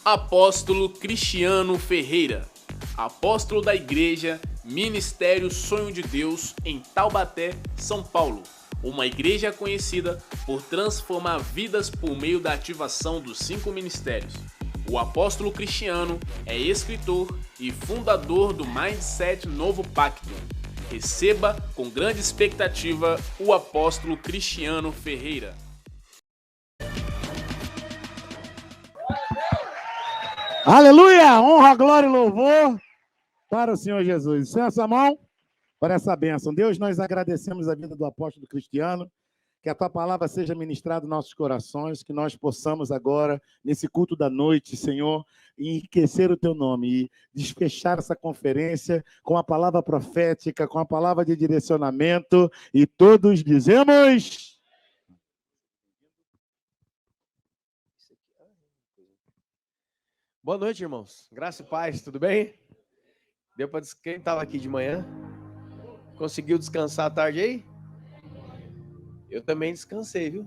Apóstolo Cristiano Ferreira, apóstolo da Igreja Ministério Sonho de Deus em Taubaté, São Paulo, uma igreja conhecida por transformar vidas por meio da ativação dos 5 ministérios. O apóstolo Cristiano é escritor e fundador do Mindset Novo Pacto. Receba com grande expectativa o apóstolo Cristiano Ferreira. Aleluia! Honra, glória e louvor para o Senhor Jesus. Licença a mão para essa bênção. Deus, nós agradecemos a vida do apóstolo Cristiano, que a tua palavra seja ministrada em nossos corações, que nós possamos agora, nesse culto da noite, Senhor, enriquecer o teu nome e desfechar essa conferência com a palavra profética, com a palavra de direcionamento, e todos dizemos... Boa noite, irmãos. Graça e paz, tudo bem? Deu para quem estava aqui de manhã? Conseguiu descansar à tarde aí? Eu também descansei, viu?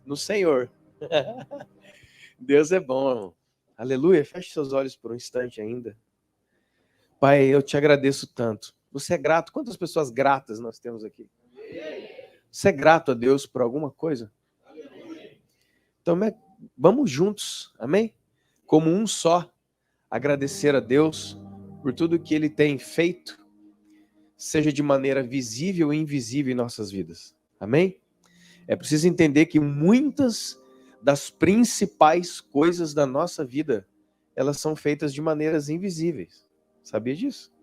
No Senhor. Deus é bom, irmão. Aleluia. Feche seus olhos por um instante ainda. Pai, eu te agradeço tanto. Você é grato? Quantas pessoas gratas nós temos aqui? Você é grato a Deus por alguma coisa? Então, vamos juntos, amém? Como um só, agradecer a Deus por tudo que Ele tem feito, seja de maneira visível e invisível em nossas vidas. Amém? É preciso entender que muitas das principais coisas da nossa vida, elas são feitas de maneiras invisíveis. Sabia disso?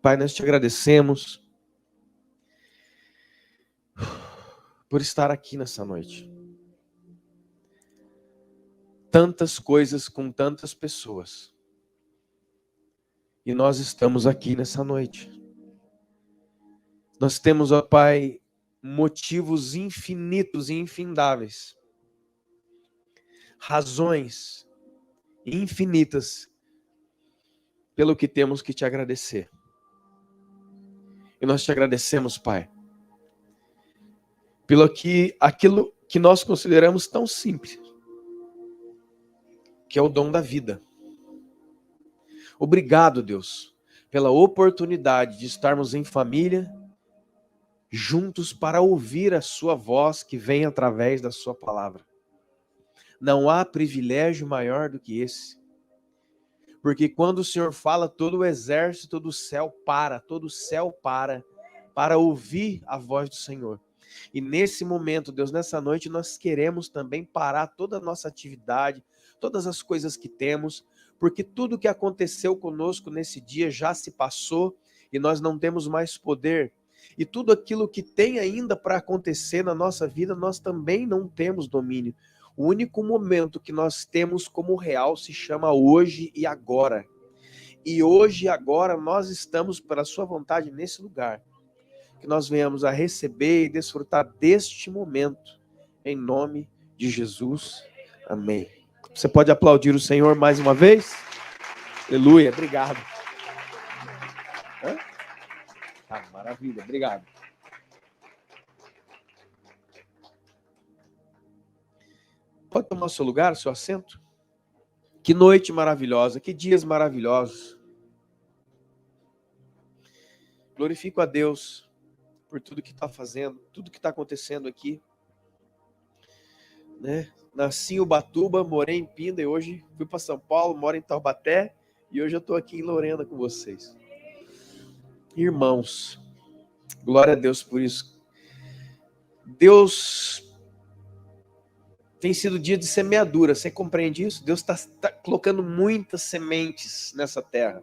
Pai, nós te agradecemos por estar aqui nessa noite. Tantas coisas com tantas pessoas. E nós estamos aqui nessa noite. Nós temos, ó Pai, motivos infinitos e infindáveis. Razões infinitas pelo que temos que te agradecer. E nós te agradecemos, Pai, pelo que aquilo que nós consideramos tão simples, que é o dom da vida. Obrigado, Deus, pela oportunidade de estarmos em família, juntos para ouvir a sua voz que vem através da sua palavra. Não há privilégio maior do que esse. Porque quando o Senhor fala, todo o exército do céu para, todo o céu para ouvir a voz do Senhor. E nesse momento, Deus, nessa noite, nós queremos também parar toda a nossa atividade, todas as coisas que temos, porque tudo que aconteceu conosco nesse dia já se passou e nós não temos mais poder. E tudo aquilo que tem ainda para acontecer na nossa vida, nós também não temos domínio. O único momento que nós temos como real se chama hoje e agora. E hoje e agora nós estamos, pela sua vontade, nesse lugar. Que nós venhamos a receber e desfrutar deste momento. Em nome de Jesus. Amém. Você pode aplaudir o Senhor mais uma vez? Aleluia. Obrigado. Maravilha. Obrigado. Pode tomar o seu lugar, o seu assento? Que noite maravilhosa, que dias maravilhosos. Glorifico a Deus por tudo que está fazendo, tudo que está acontecendo aqui. Né? Nasci em Ubatuba, morei em Pinda e hoje fui para São Paulo, moro em Taubaté e hoje eu estou aqui em Lorena com vocês. Irmãos, glória a Deus por isso. Deus tem sido dia de semeadura, você compreende isso? Deus está colocando muitas sementes nessa terra,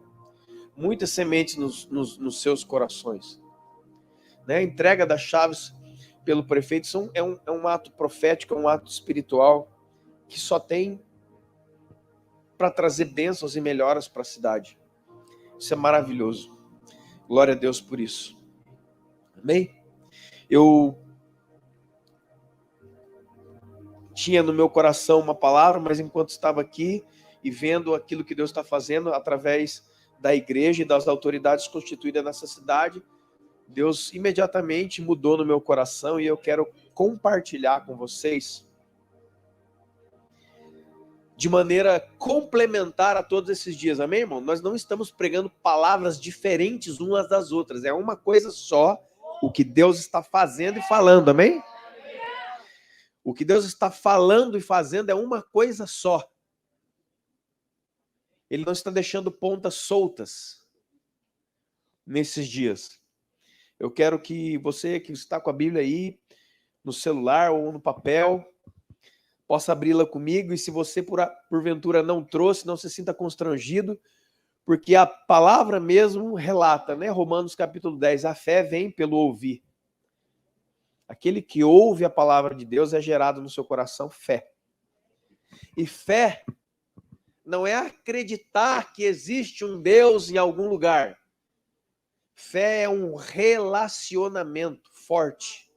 muitas sementes nos seus corações. Né? A entrega das chaves pelo prefeito é um ato profético, é um ato espiritual que só tem para trazer bênçãos e melhoras para a cidade. Isso é maravilhoso. Glória a Deus por isso. Amém? Eu tinha no meu coração uma palavra, mas enquanto estava aqui e vendo aquilo que Deus está fazendo através da igreja e das autoridades constituídas nessa cidade, Deus imediatamente mudou no meu coração e eu quero compartilhar com vocês de maneira complementar a todos esses dias, amém, irmão? Nós não estamos pregando palavras diferentes umas das outras, é uma coisa só, o que Deus está fazendo e falando, amém? O que Deus está falando e fazendo é uma coisa só. Ele não está deixando pontas soltas nesses dias. Eu quero que você que está com a Bíblia aí, no celular ou no papel, possa abri-la comigo. E se você, porventura, não trouxe, não se sinta constrangido, porque a palavra mesmo relata, né? Romanos capítulo 10, a fé vem pelo ouvir. Aquele que ouve a palavra de Deus é gerado no seu coração fé. E fé não é acreditar que existe um Deus em algum lugar. Fé é um relacionamento forte.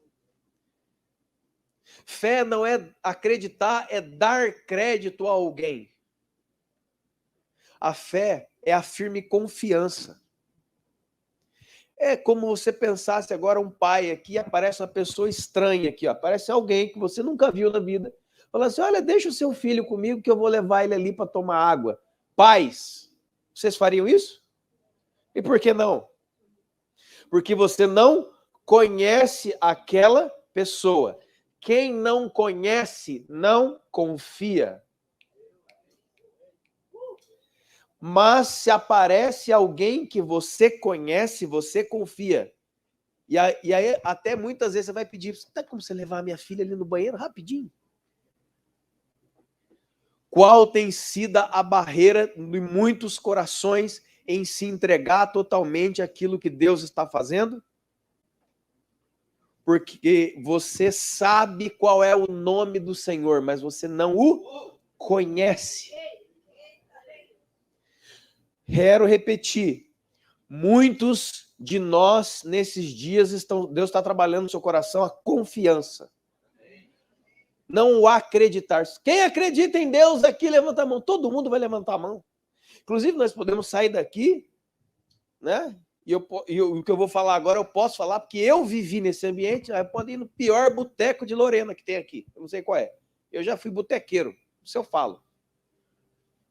Fé não é acreditar, é dar crédito a alguém. A fé é a firme confiança. É como você pensasse agora um pai aqui, aparece uma pessoa estranha aqui, ó, aparece alguém que você nunca viu na vida. Fala assim, olha, deixa o seu filho comigo que eu vou levar ele ali para tomar água. Pais, vocês fariam isso? E por que não? Porque você não conhece aquela pessoa. Quem não conhece, não confia. Mas se aparece alguém que você conhece, você confia. E aí até muitas vezes você vai pedir, tá como você levar a minha filha ali no banheiro rapidinho? Qual tem sido a barreira de muitos corações em se entregar totalmente àquilo que Deus está fazendo? Porque você sabe qual é o nome do Senhor, mas você não o conhece. Quero repetir, muitos de nós nesses dias Deus está trabalhando no seu coração a confiança. Não o acreditar. Quem acredita em Deus aqui, levanta a mão. Todo mundo vai levantar a mão. Inclusive, nós podemos sair daqui, né? E o que eu vou falar agora, eu posso falar, porque eu vivi nesse ambiente. Eu posso ir no pior boteco de Lorena que tem aqui. Eu não sei qual é. Eu já fui botequeiro. Isso eu falo.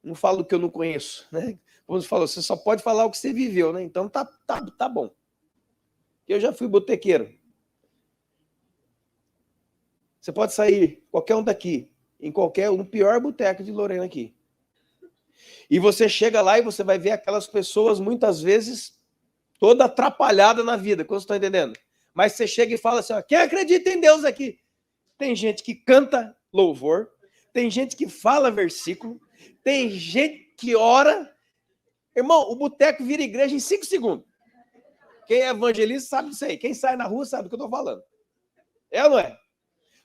Não falo que eu não conheço, né? Como você falou, você só pode falar o que você viveu, né? Então tá bom. Eu já fui botequeiro. Você pode sair, qualquer um daqui, no pior boteco de Lorena aqui. E você chega lá e você vai ver aquelas pessoas, muitas vezes, toda atrapalhada na vida, como você está entendendo? Mas você chega e fala assim, ó, quem acredita em Deus aqui? Tem gente que canta louvor, tem gente que fala versículo, tem gente que ora. Irmão, o boteco vira igreja em 5 segundos. Quem é evangelista sabe disso aí. Quem sai na rua sabe do que eu estou falando. É ou não é?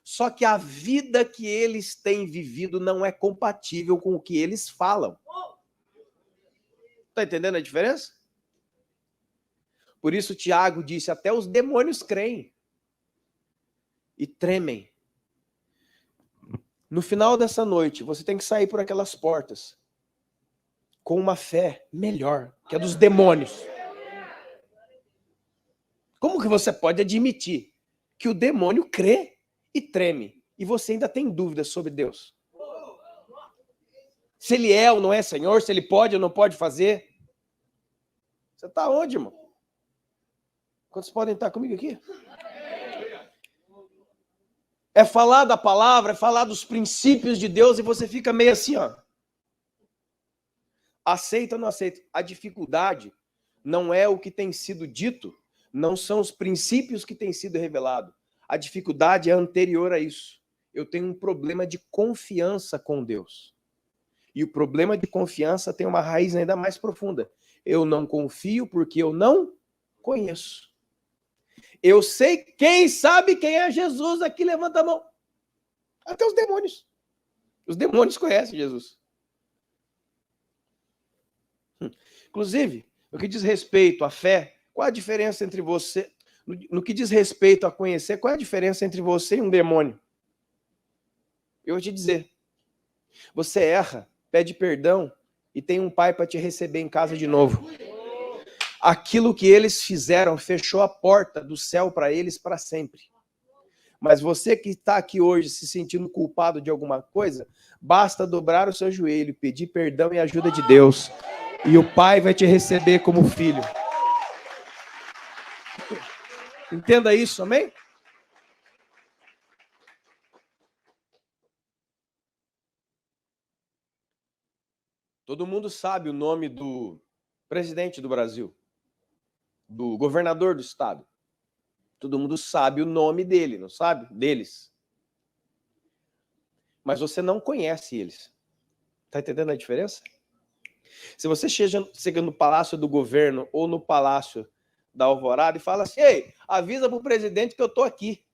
Só que a vida que eles têm vivido não é compatível com o que eles falam. Está entendendo a diferença? Por isso Tiago disse, até os demônios creem e tremem. No final dessa noite, você tem que sair por aquelas portas com uma fé melhor que a dos demônios. Como que você pode admitir que o demônio crê e treme e você ainda tem dúvidas sobre Deus? Se ele é ou não é Senhor, se ele pode ou não pode fazer. Você está onde, irmão? Quantos podem estar comigo aqui? É falar da palavra, é falar dos princípios de Deus e você fica meio assim, ó. Aceita ou não aceita? A dificuldade não é o que tem sido dito, não são os princípios que têm sido revelados. A dificuldade é anterior a isso. Eu tenho um problema de confiança com Deus. E o problema de confiança tem uma raiz ainda mais profunda. Eu não confio porque eu não conheço. Eu sei, quem sabe quem é Jesus aqui, levanta a mão. Até os demônios. Os demônios conhecem Jesus. Inclusive, no que diz respeito à fé, qual a diferença entre você... No que diz respeito a conhecer, qual é a diferença entre você e um demônio? Eu vou te dizer. Você erra, pede perdão e tem um pai para te receber em casa de novo. Aquilo que eles fizeram fechou a porta do céu para eles para sempre. Mas você que está aqui hoje se sentindo culpado de alguma coisa, basta dobrar o seu joelho, pedir perdão e ajuda de Deus. E o Pai vai te receber como filho. Entenda isso, amém? Todo mundo sabe o nome do presidente do Brasil, do governador do estado. Todo mundo sabe o nome dele, não sabe? Deles. Mas você não conhece eles. Tá entendendo a diferença? Se você chega no Palácio do Governo ou no Palácio da Alvorada e fala assim, ei, avisa pro presidente que eu tô aqui.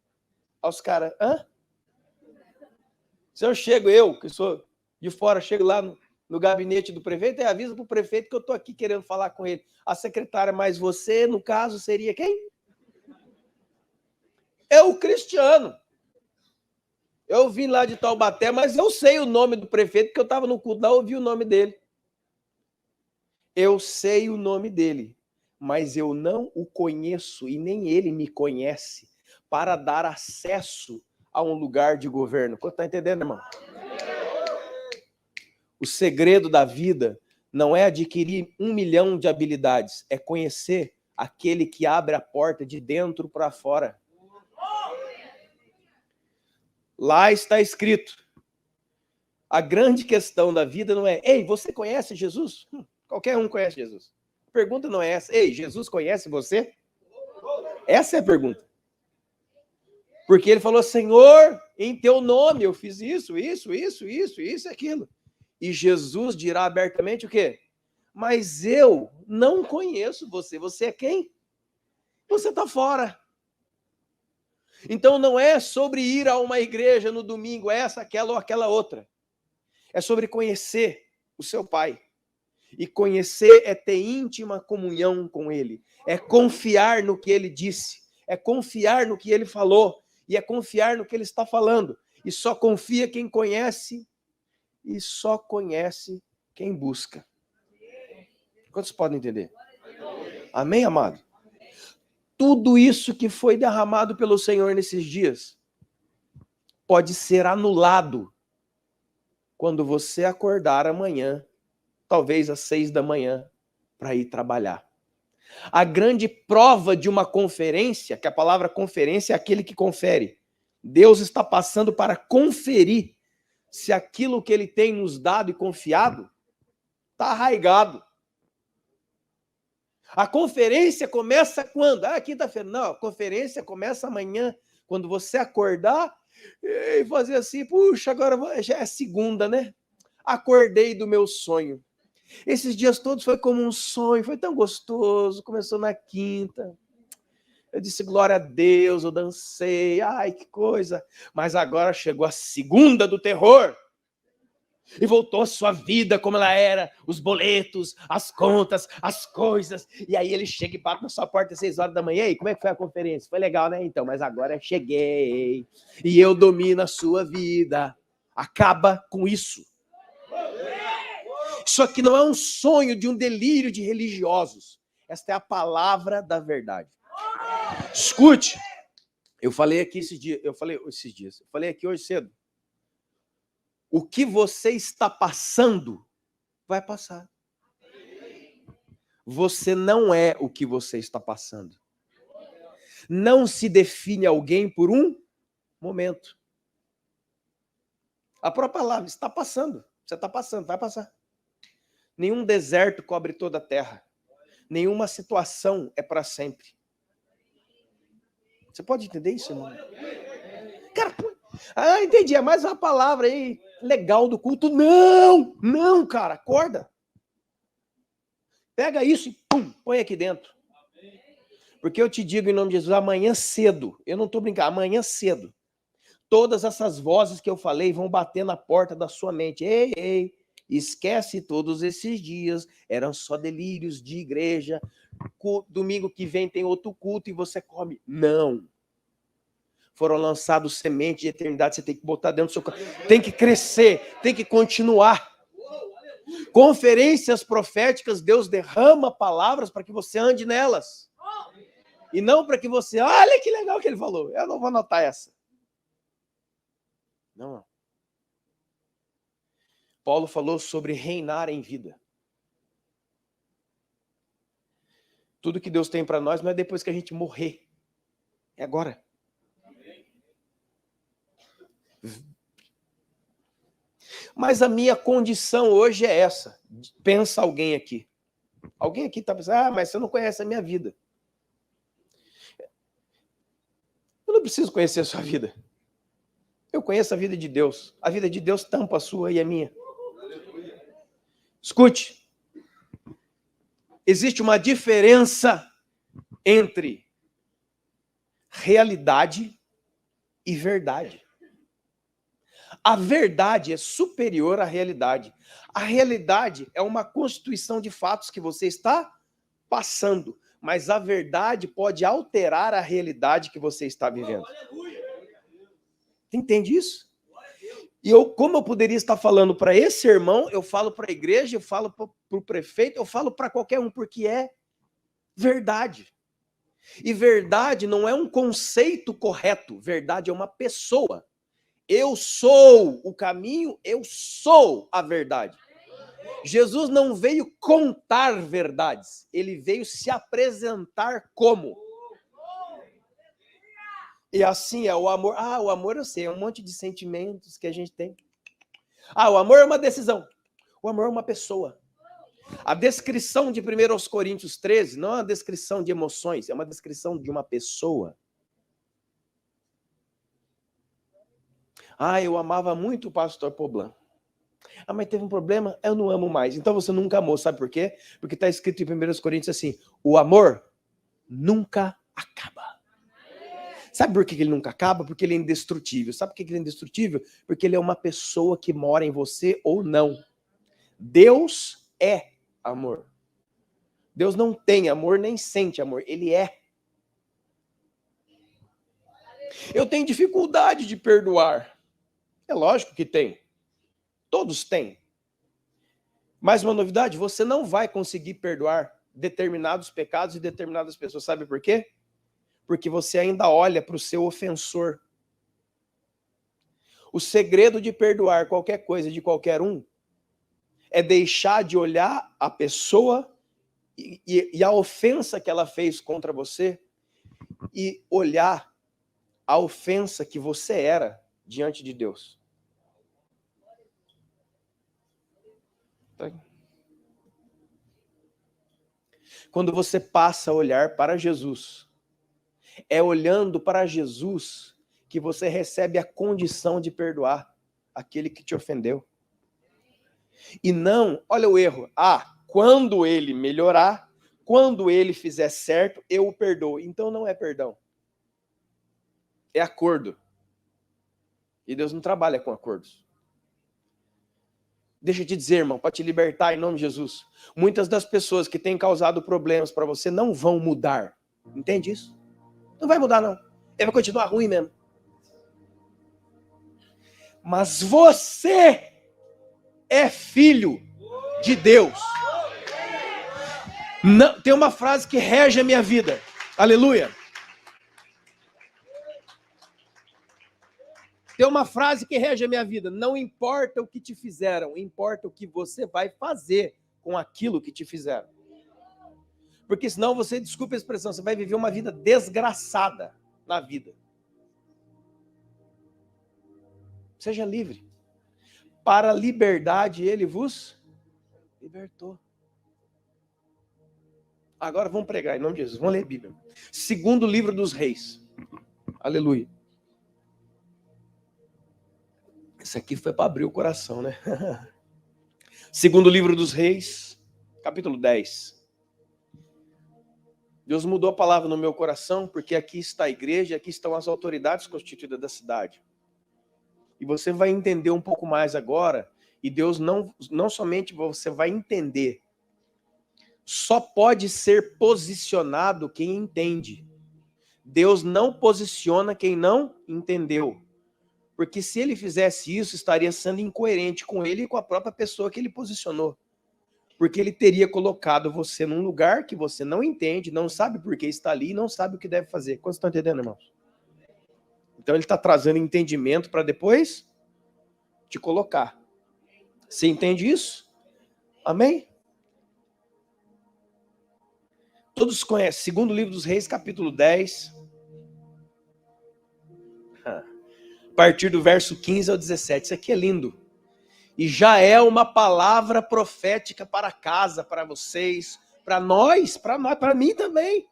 Aí os caras, hã? Se eu, que sou de fora, chego lá no gabinete do prefeito e avisa pro prefeito que eu tô aqui querendo falar com ele. A secretária, mas você, no caso, seria quem? É o Cristiano. Eu vim lá de Taubaté, mas eu sei o nome do prefeito, porque eu estava no culto lá, ouvi o nome dele. Eu sei o nome dele, mas eu não o conheço e nem ele me conhece para dar acesso a um lugar de governo. Está entendendo, irmão? O segredo da vida não é adquirir 1 milhão de habilidades, é conhecer aquele que abre a porta de dentro para fora. Lá está escrito. A grande questão da vida não é, ei, você conhece Jesus? Qualquer um conhece Jesus. A pergunta não é essa. Ei, Jesus conhece você? Essa é a pergunta. Porque ele falou, Senhor, em teu nome eu fiz isso, aquilo. E Jesus dirá abertamente o quê? Mas eu não conheço você. Você é quem? Você está fora. Então não é sobre ir a uma igreja no domingo, essa, aquela ou aquela outra. É sobre conhecer o seu Pai. E conhecer é ter íntima comunhão com Ele. É confiar no que Ele disse. É confiar no que Ele falou. E é confiar no que Ele está falando. E só confia quem conhece. E só conhece quem busca. Quantos podem entender? Amém, amado? Tudo isso que foi derramado pelo Senhor nesses dias pode ser anulado quando você acordar amanhã, talvez às 6 da manhã, para ir trabalhar. A grande prova de uma conferência, que a palavra conferência é aquele que confere. Deus está passando para conferir se aquilo que Ele tem nos dado e confiado está arraigado. A conferência começa quando? Quinta-feira. Não, a conferência começa amanhã, quando você acordar e fazer assim, puxa, agora já é segunda, né? Acordei do meu sonho. Esses dias todos foi como um sonho, foi tão gostoso, começou na quinta. Eu disse, glória a Deus, eu dancei, ai, que coisa. Mas agora chegou a segunda do terror. E voltou a sua vida como ela era, os boletos, as contas, as coisas. E aí ele chega e bate na sua porta às 6 horas da manhã. E aí, como é que foi a conferência? Foi legal, né? Então, mas agora cheguei e eu domino a sua vida. Acaba com isso. Isso aqui não é um sonho de um delírio de religiosos. Esta é a palavra da verdade. Escute, eu falei aqui esses dias, eu falei aqui hoje cedo. O que você está passando, vai passar. Você não é o que você está passando. Não se define alguém por um momento. A própria palavra está passando. Você está passando, vai passar. Nenhum deserto cobre toda a terra. Nenhuma situação é para sempre. Você pode entender isso, irmão? Cara, entendi. É mais uma palavra aí legal do culto. Não, cara, acorda. Pega isso e pum, põe aqui dentro. Porque eu te digo em nome de Jesus, amanhã cedo, eu não estou brincando, amanhã cedo, todas essas vozes que eu falei vão bater na porta da sua mente. Ei, esquece todos esses dias, eram só delírios de igreja, domingo que vem tem outro culto e você come. Não. Foram lançados sementes de eternidade, você tem que botar dentro do seu coração. Tem que crescer, tem que continuar. Conferências proféticas, Deus derrama palavras para que você ande nelas. E não para que você, olha que legal que ele falou. Eu não vou anotar essa. Não. Paulo falou sobre reinar em vida. Tudo que Deus tem para nós não é depois que a gente morrer. É agora. Mas a minha condição hoje é essa. Pensa alguém aqui. Alguém aqui está pensando, mas você não conhece a minha vida. Eu não preciso conhecer a sua vida. Eu conheço a vida de Deus. A vida de Deus tampa a sua e a minha. Escute. Existe uma diferença entre realidade e verdade. A verdade é superior à realidade. A realidade é uma constituição de fatos que você está passando, mas a verdade pode alterar a realidade que você está vivendo. Você entende isso? E como eu poderia estar falando para esse irmão, eu falo para a igreja, eu falo para o prefeito, eu falo para qualquer um, porque é verdade. E verdade não é um conceito correto, verdade é uma pessoa. Eu sou o caminho, eu sou a verdade. Jesus não veio contar verdades, ele veio se apresentar como. E assim é o amor. O amor eu sei, é um monte de sentimentos que a gente tem. O amor é uma decisão. O amor é uma pessoa. A descrição de 1 Coríntios 13 não é uma descrição de emoções, é uma descrição de uma pessoa. Eu amava muito o pastor Poblan. Mas teve um problema, eu não amo mais. Então você nunca amou, sabe por quê? Porque está escrito em 1 Coríntios assim, o amor nunca acaba. Sabe por que ele nunca acaba? Porque ele é indestrutível. Sabe por que ele é indestrutível? Porque ele é uma pessoa que mora em você ou não. Deus é amor. Deus não tem amor, nem sente amor. Ele é. Eu tenho dificuldade de perdoar. É lógico que tem. Todos têm. Mas uma novidade, você não vai conseguir perdoar determinados pecados e determinadas pessoas. Sabe por quê? Porque você ainda olha para o seu ofensor. O segredo de perdoar qualquer coisa de qualquer um é deixar de olhar a pessoa e a ofensa que ela fez contra você e olhar a ofensa que você era diante de Deus. Quando você passa a olhar para Jesus, é olhando para Jesus que você recebe a condição de perdoar aquele que te ofendeu. E não, olha o erro, quando ele melhorar, quando ele fizer certo, eu o perdoo. Então não é perdão. É acordo. E Deus não trabalha com acordos. Deixa eu te dizer, irmão, para te libertar em nome de Jesus. Muitas das pessoas que têm causado problemas para você não vão mudar. Entende isso? Não vai mudar, não. Ele vai continuar ruim mesmo. Mas você é filho de Deus. Não, tem uma frase que rege a minha vida. Aleluia. Tem uma frase que rege a minha vida. Não importa o que te fizeram, importa o que você vai fazer com aquilo que te fizeram. Porque senão você, desculpa a expressão, você vai viver uma vida desgraçada na vida. Seja livre. Para a liberdade ele vos libertou. Agora vamos pregar em nome de Jesus. Vamos ler a Bíblia. Segundo livro dos Reis. Aleluia. Isso aqui foi para abrir o coração, né? Segundo livro dos Reis, capítulo 10. Deus mudou a palavra no meu coração, porque aqui está a igreja, aqui estão as autoridades constituídas da cidade. E você vai entender um pouco mais agora, e Deus não somente você vai entender, só pode ser posicionado quem entende. Deus não posiciona quem não entendeu. Porque se ele fizesse isso, estaria sendo incoerente com ele e com a própria pessoa que ele posicionou. Porque ele teria colocado você num lugar que você não entende, não sabe por que está ali e não sabe o que deve fazer. Quantos estão entendendo, irmãos? Então ele está trazendo entendimento para depois te colocar. Você entende isso? Amém? Todos conhecem, segundo livro dos Reis, capítulo 10. A partir do verso 15 ao 17. Isso aqui é lindo. E já é uma palavra profética para casa, para vocês, para nós, para mim também.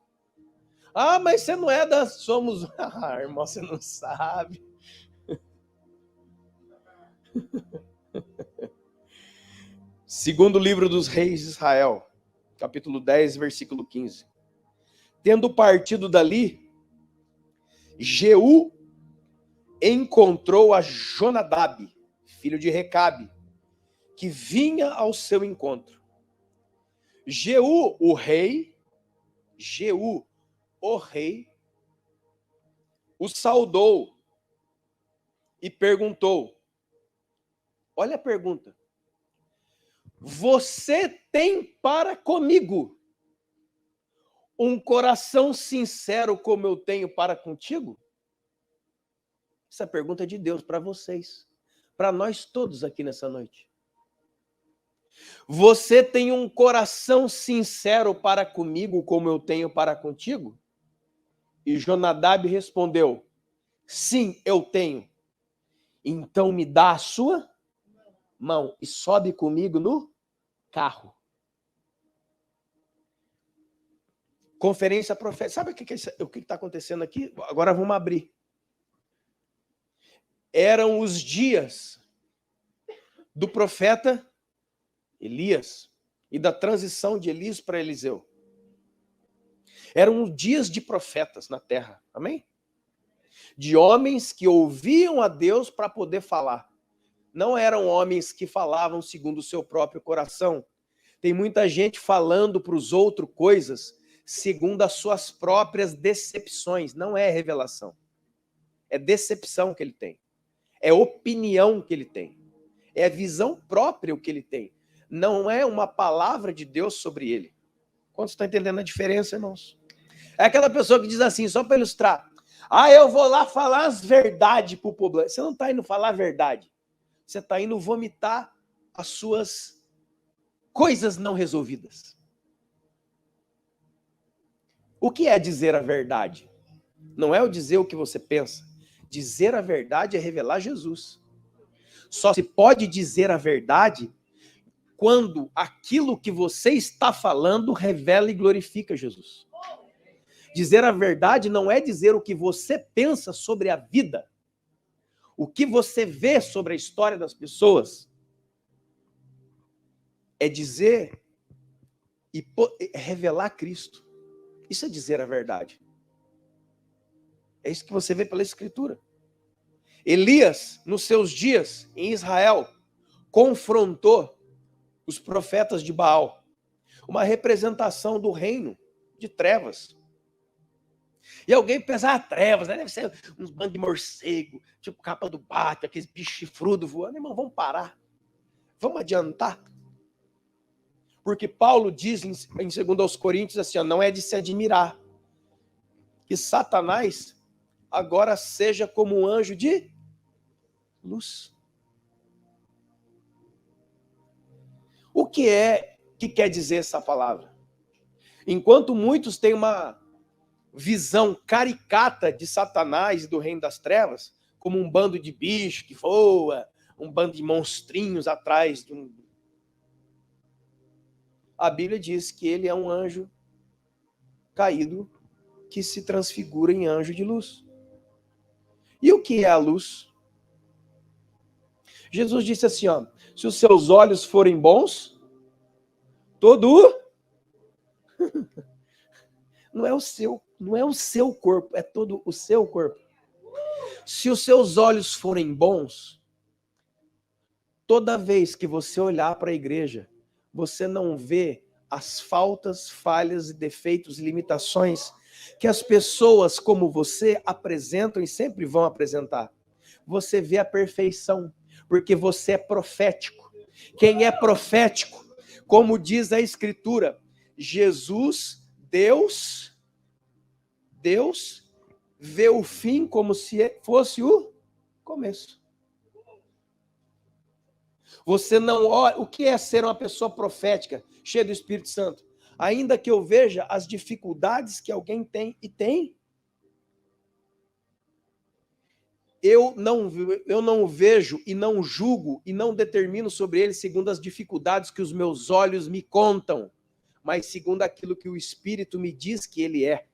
Ah, mas você não é da... Somos... Ah, irmão, você não sabe. Segundo livro dos Reis de Israel, capítulo 10, versículo 15. Tendo partido dali, Jeú encontrou a Jonadab, filho de Recabe, que vinha ao seu encontro. Jeú, o rei, o saudou e perguntou. Olha a pergunta. Você tem para comigo um coração sincero como eu tenho para contigo? Essa pergunta é de Deus para vocês, para nós todos aqui nessa noite. Você tem um coração sincero para comigo como eu tenho para contigo? E Jonadab respondeu, sim, eu tenho. Então me dá a sua mão e sobe comigo no carro. Conferência profética. Sabe o que está acontecendo aqui? Agora vamos abrir. Eram os dias do profeta Elias e da transição de Elias para Eliseu. Eram dias de profetas na terra, amém? De homens que ouviam a Deus para poder falar. Não eram homens que falavam segundo o seu próprio coração. Tem muita gente falando para os outros coisas segundo as suas próprias decepções. Não é revelação. É decepção que ele tem. É opinião que ele tem. É a visão própria o que ele tem. Não é uma palavra de Deus sobre ele. Quantos estão entendendo a diferença, irmãos? É aquela pessoa que diz assim, só para ilustrar. Ah, eu vou lá falar as verdades para o povo. Você não está indo falar a verdade. Você está indo vomitar as suas coisas não resolvidas. O que é dizer a verdade? Não é o dizer o que você pensa. Dizer a verdade é revelar Jesus. Só se pode dizer a verdade quando aquilo que você está falando revela e glorifica Jesus. Dizer a verdade não é dizer o que você pensa sobre a vida, o que você vê sobre a história das pessoas. É dizer e revelar Cristo. Isso é dizer a verdade. É isso que você vê pela Escritura. Elias, nos seus dias em Israel, confrontou os profetas de Baal, uma representação do reino de trevas. E alguém pensa, trevas, né? Deve ser uns bandos de morcego, tipo capa do Batman, aqueles bichos chifrudos voando. Irmão, vamos parar. Vamos adiantar. Porque Paulo diz em 2 Coríntios assim, ó, não é de se admirar que Satanás agora seja como um anjo de luz. O que quer dizer essa palavra? Enquanto muitos têm uma visão caricata de Satanás e do reino das trevas, como um bando de bicho que voa, um bando de monstrinhos atrás de um... A Bíblia diz que ele é um anjo caído que se transfigura em anjo de luz. E o que é a luz? Jesus disse assim, ó, se os seus olhos forem bons, todo não é o seu corpo, é todo o seu corpo. Se os seus olhos forem bons, toda vez que você olhar para a igreja, você não vê as faltas, falhas, defeitos e limitações que as pessoas como você apresentam e sempre vão apresentar. Você vê a perfeição, porque você é profético. Quem é profético, como diz a Escritura, Jesus, Deus vê o fim como se fosse o começo. Você não ora. O que é ser uma pessoa profética, cheia do Espírito Santo? Ainda que eu veja as dificuldades que alguém tem, e tem, eu não vejo e não julgo e não determino sobre ele segundo as dificuldades que os meus olhos me contam, mas segundo aquilo que o Espírito me diz que ele é,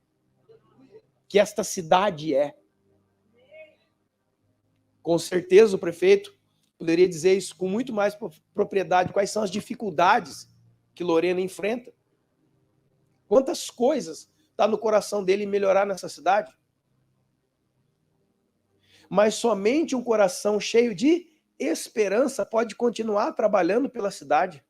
que esta cidade é. Com certeza o prefeito poderia dizer isso com muito mais propriedade, quais são as dificuldades que Lorena enfrenta. Quantas coisas está no coração dele melhorar nessa cidade? Mas somente um coração cheio de esperança pode continuar trabalhando pela cidade.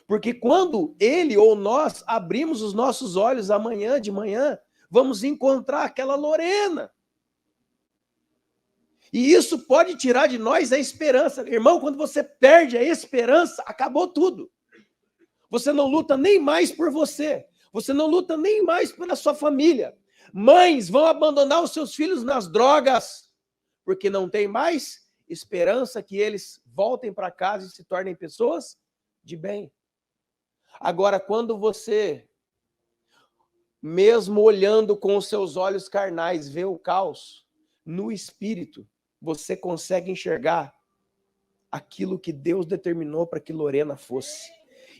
Porque quando ele ou nós abrimos os nossos olhos amanhã de manhã, vamos encontrar aquela Lorena. E isso pode tirar de nós a esperança. Irmão, quando você perde a esperança, acabou tudo. Você não luta nem mais por você. Você não luta nem mais pela sua família. Mães vão abandonar os seus filhos nas drogas, porque não tem mais esperança que eles voltem para casa e se tornem pessoas de bem. Agora, quando você, mesmo olhando com os seus olhos carnais, vê o caos, no espírito, você consegue enxergar aquilo que Deus determinou para que Lorena fosse,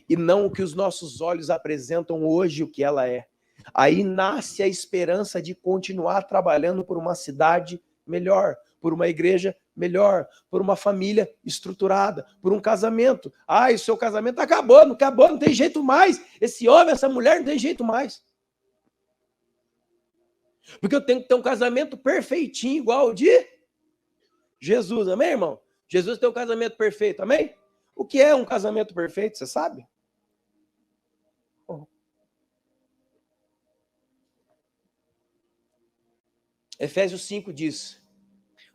e não o que os nossos olhos apresentam hoje, o que ela é. Aí nasce a esperança de continuar trabalhando por uma cidade melhor, por uma igreja melhor, por uma família estruturada, por um casamento. Ah, o seu casamento acabou, não tem jeito mais. Esse homem, essa mulher não tem jeito mais. Porque eu tenho que ter um casamento perfeitinho, igual o de Jesus, amém, irmão? Jesus tem um casamento perfeito, amém? O que é um casamento perfeito, você sabe? Efésios 5 diz: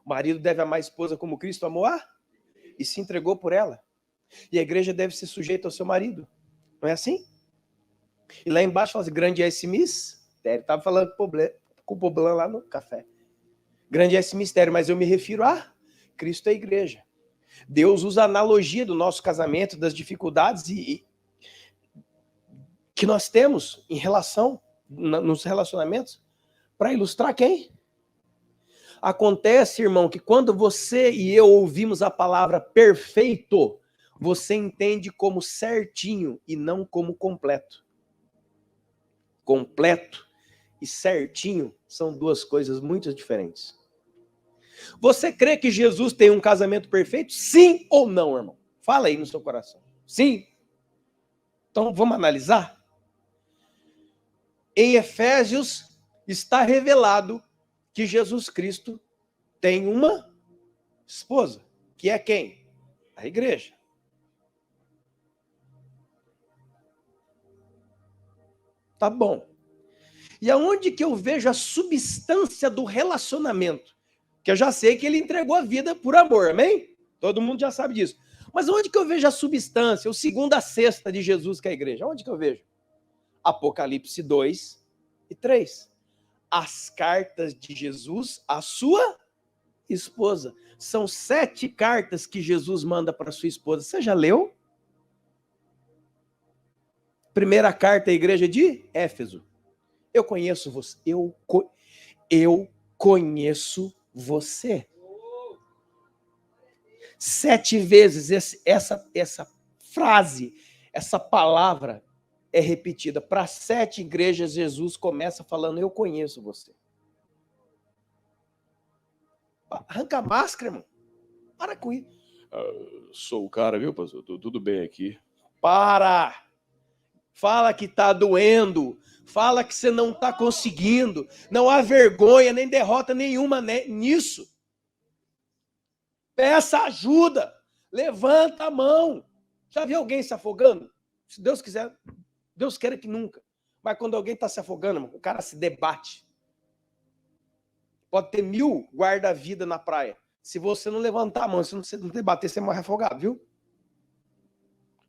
o marido deve amar a esposa como Cristo amou e se entregou por ela. E a igreja deve ser sujeita ao seu marido. Não é assim? E lá embaixo fala assim: grande é esse mistério. Estava falando com o problema lá no café. Grande é esse mistério, mas eu me refiro a Cristo e a igreja. Deus usa a analogia do nosso casamento, das dificuldades que nós temos em relação, nos relacionamentos, para ilustrar quem? Acontece, irmão, que quando você e eu ouvimos a palavra perfeito, você entende como certinho e não como completo. Completo e certinho são duas coisas muito diferentes. Você crê que Jesus tem um casamento perfeito? Sim ou não, irmão? Fala aí no seu coração. Sim. Então vamos analisar? Em Efésios está revelado que Jesus Cristo tem uma esposa, que é quem? A igreja. Tá bom. E aonde que eu vejo a substância do relacionamento? Que eu já sei que ele entregou a vida por amor, amém? Todo mundo já sabe disso. Mas onde que eu vejo a substância, o segunda cesta de Jesus, que é a igreja? Onde que eu vejo? Apocalipse 2 e 3. As cartas de Jesus à sua esposa. São 7 cartas que Jesus manda para sua esposa. Você já leu? Primeira carta à igreja de Éfeso. Eu conheço você. Eu conheço você. 7 vezes essa frase, essa palavra é repetida. Para 7 igrejas, Jesus começa falando: eu conheço você. Arranca a máscara, irmão. Para com isso. Sou o cara, viu, pastor? Tudo bem aqui. Para! Fala que está doendo. Fala que você não está conseguindo. Não há vergonha nem derrota nenhuma nisso. Peça ajuda. Levanta a mão. Já viu alguém se afogando? Se Deus quiser, Deus quer que nunca. Mas quando alguém está se afogando, o cara se debate. Pode ter 1000 guarda-vida na praia. Se você não levantar a mão, se você não debater, você morre afogado, viu?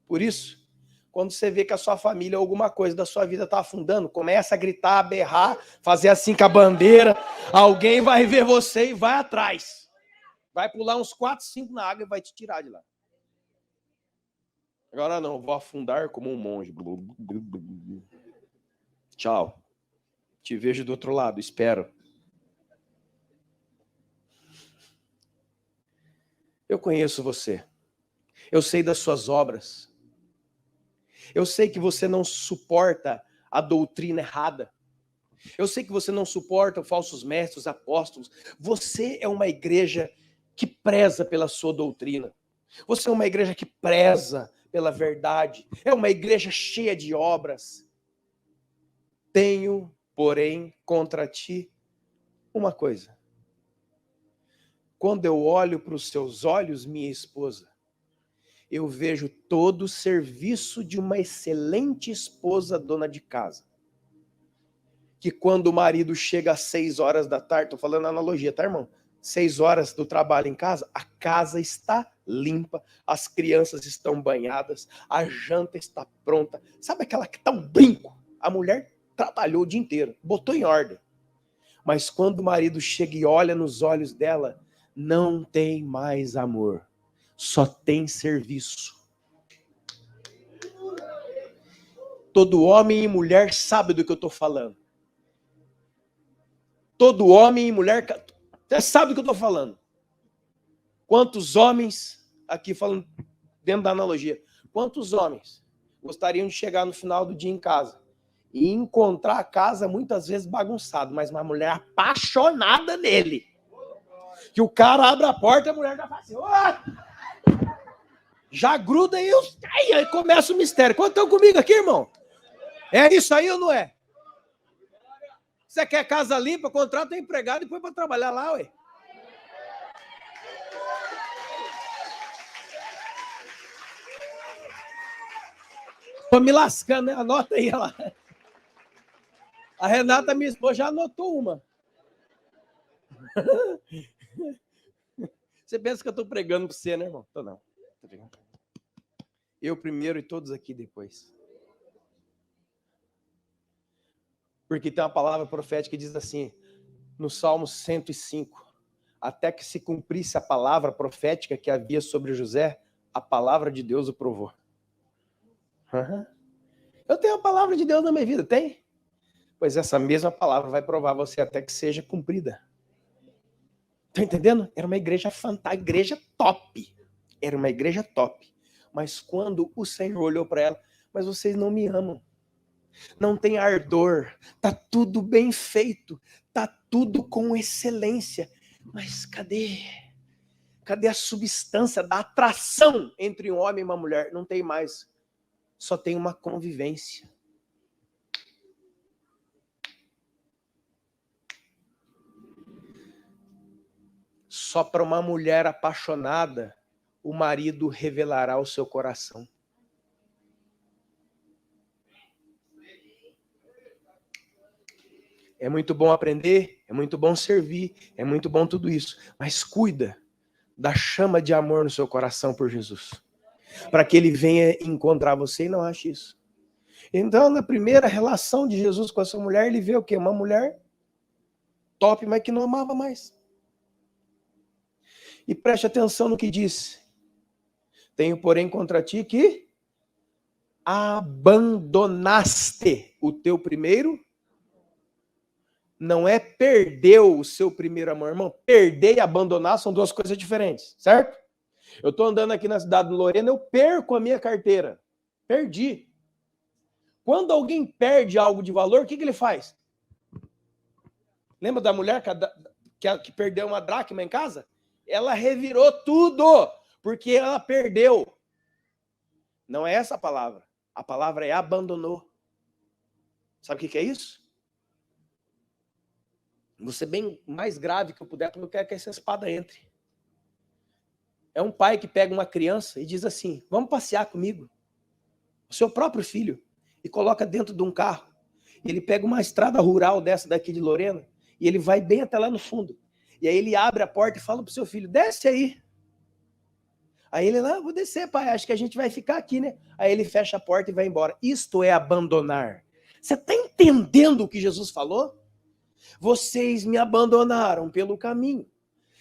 Por isso, quando você vê que a sua família ou alguma coisa da sua vida está afundando, começa a gritar, a berrar, fazer assim com a bandeira, alguém vai ver você e vai atrás. Vai pular uns 4, 5 na água e vai te tirar de lá. Agora não, vou afundar como um monge. Tchau. Te vejo do outro lado, espero. Eu conheço você. Eu sei das suas obras. Eu sei que você não suporta a doutrina errada. Eu sei que você não suporta falsos mestres, apóstolos. Você é uma igreja que preza pela sua doutrina. Você é uma igreja que preza pela verdade. É uma igreja cheia de obras. Tenho, porém, contra ti uma coisa. Quando eu olho para os seus olhos, minha esposa, eu vejo todo o serviço de uma excelente esposa dona de casa. Que quando o marido chega às 6 horas da tarde, estou falando analogia, tá, irmão? 6 horas do trabalho em casa, a casa está limpa, as crianças estão banhadas, a janta está pronta. Sabe aquela que tá um brinco? A mulher trabalhou o dia inteiro, botou em ordem. Mas quando o marido chega e olha nos olhos dela, não tem mais amor, só tem serviço. Todo homem e mulher sabe do que eu estou falando. Todo homem e mulher sabe do que eu estou falando. Quantos homens, aqui falando dentro da analogia, quantos homens gostariam de chegar no final do dia em casa e encontrar a casa muitas vezes bagunçada, mas uma mulher apaixonada nele? Que o cara abre a porta e a mulher já faz assim, oh! Já gruda e aí começa o mistério. Quantos estão comigo aqui, irmão? É isso aí ou não é? Você quer casa limpa, contrata um empregado e põe para trabalhar lá, ué. Tô me lascando, né? Anota aí, ela. A Renata, minha esposa, já anotou uma. Você pensa que eu tô pregando para você, né, irmão? Tô não. Eu primeiro e todos aqui depois. Porque tem uma palavra profética que diz assim, no Salmo 105, até que se cumprisse a palavra profética que havia sobre José, a palavra de Deus o provou. Uhum. Eu tenho a palavra de Deus na minha vida, tem? Pois essa mesma palavra vai provar você até que seja cumprida. Tá entendendo? Era uma igreja fantástica, igreja top. Era uma igreja top. Mas quando o Senhor olhou para ela, mas vocês não me amam. Não tem ardor, tá tudo bem feito, tá tudo com excelência, mas cadê a substância da atração entre um homem e uma mulher? Não tem mais, só tem uma convivência. Só para uma mulher apaixonada, o marido revelará o seu coração. É muito bom aprender, é muito bom servir, é muito bom tudo isso. Mas cuida da chama de amor no seu coração por Jesus. Para que ele venha encontrar você e não ache isso. Então, na primeira relação de Jesus com essa mulher, ele vê o quê? Uma mulher top, mas que não amava mais. E preste atenção no que disse. Tenho, porém, contra ti que abandonaste o teu primeiro. Não é perdeu o seu primeiro amor, irmão. Perder e abandonar são duas coisas diferentes, certo? Eu estou andando aqui na cidade de Lorena, eu perco a minha carteira. Perdi. Quando alguém perde algo de valor, o que ele faz? Lembra da mulher que perdeu uma dracma em casa? Ela revirou tudo, porque ela perdeu. Não é essa a palavra. A palavra é abandonou. Sabe o que é isso? Vou ser bem mais grave que eu puder, porque eu quero que essa espada entre. É um pai que pega uma criança e diz assim, vamos passear comigo. O seu próprio filho. E coloca dentro de um carro. E ele pega uma estrada rural dessa daqui de Lorena, e ele vai bem até lá no fundo. E aí ele abre a porta e fala pro seu filho, desce aí. Aí ele, não, vou descer, pai, acho que a gente vai ficar aqui, né? Aí ele fecha a porta e vai embora. Isto é abandonar. Você está entendendo o que Jesus falou? Vocês me abandonaram pelo caminho.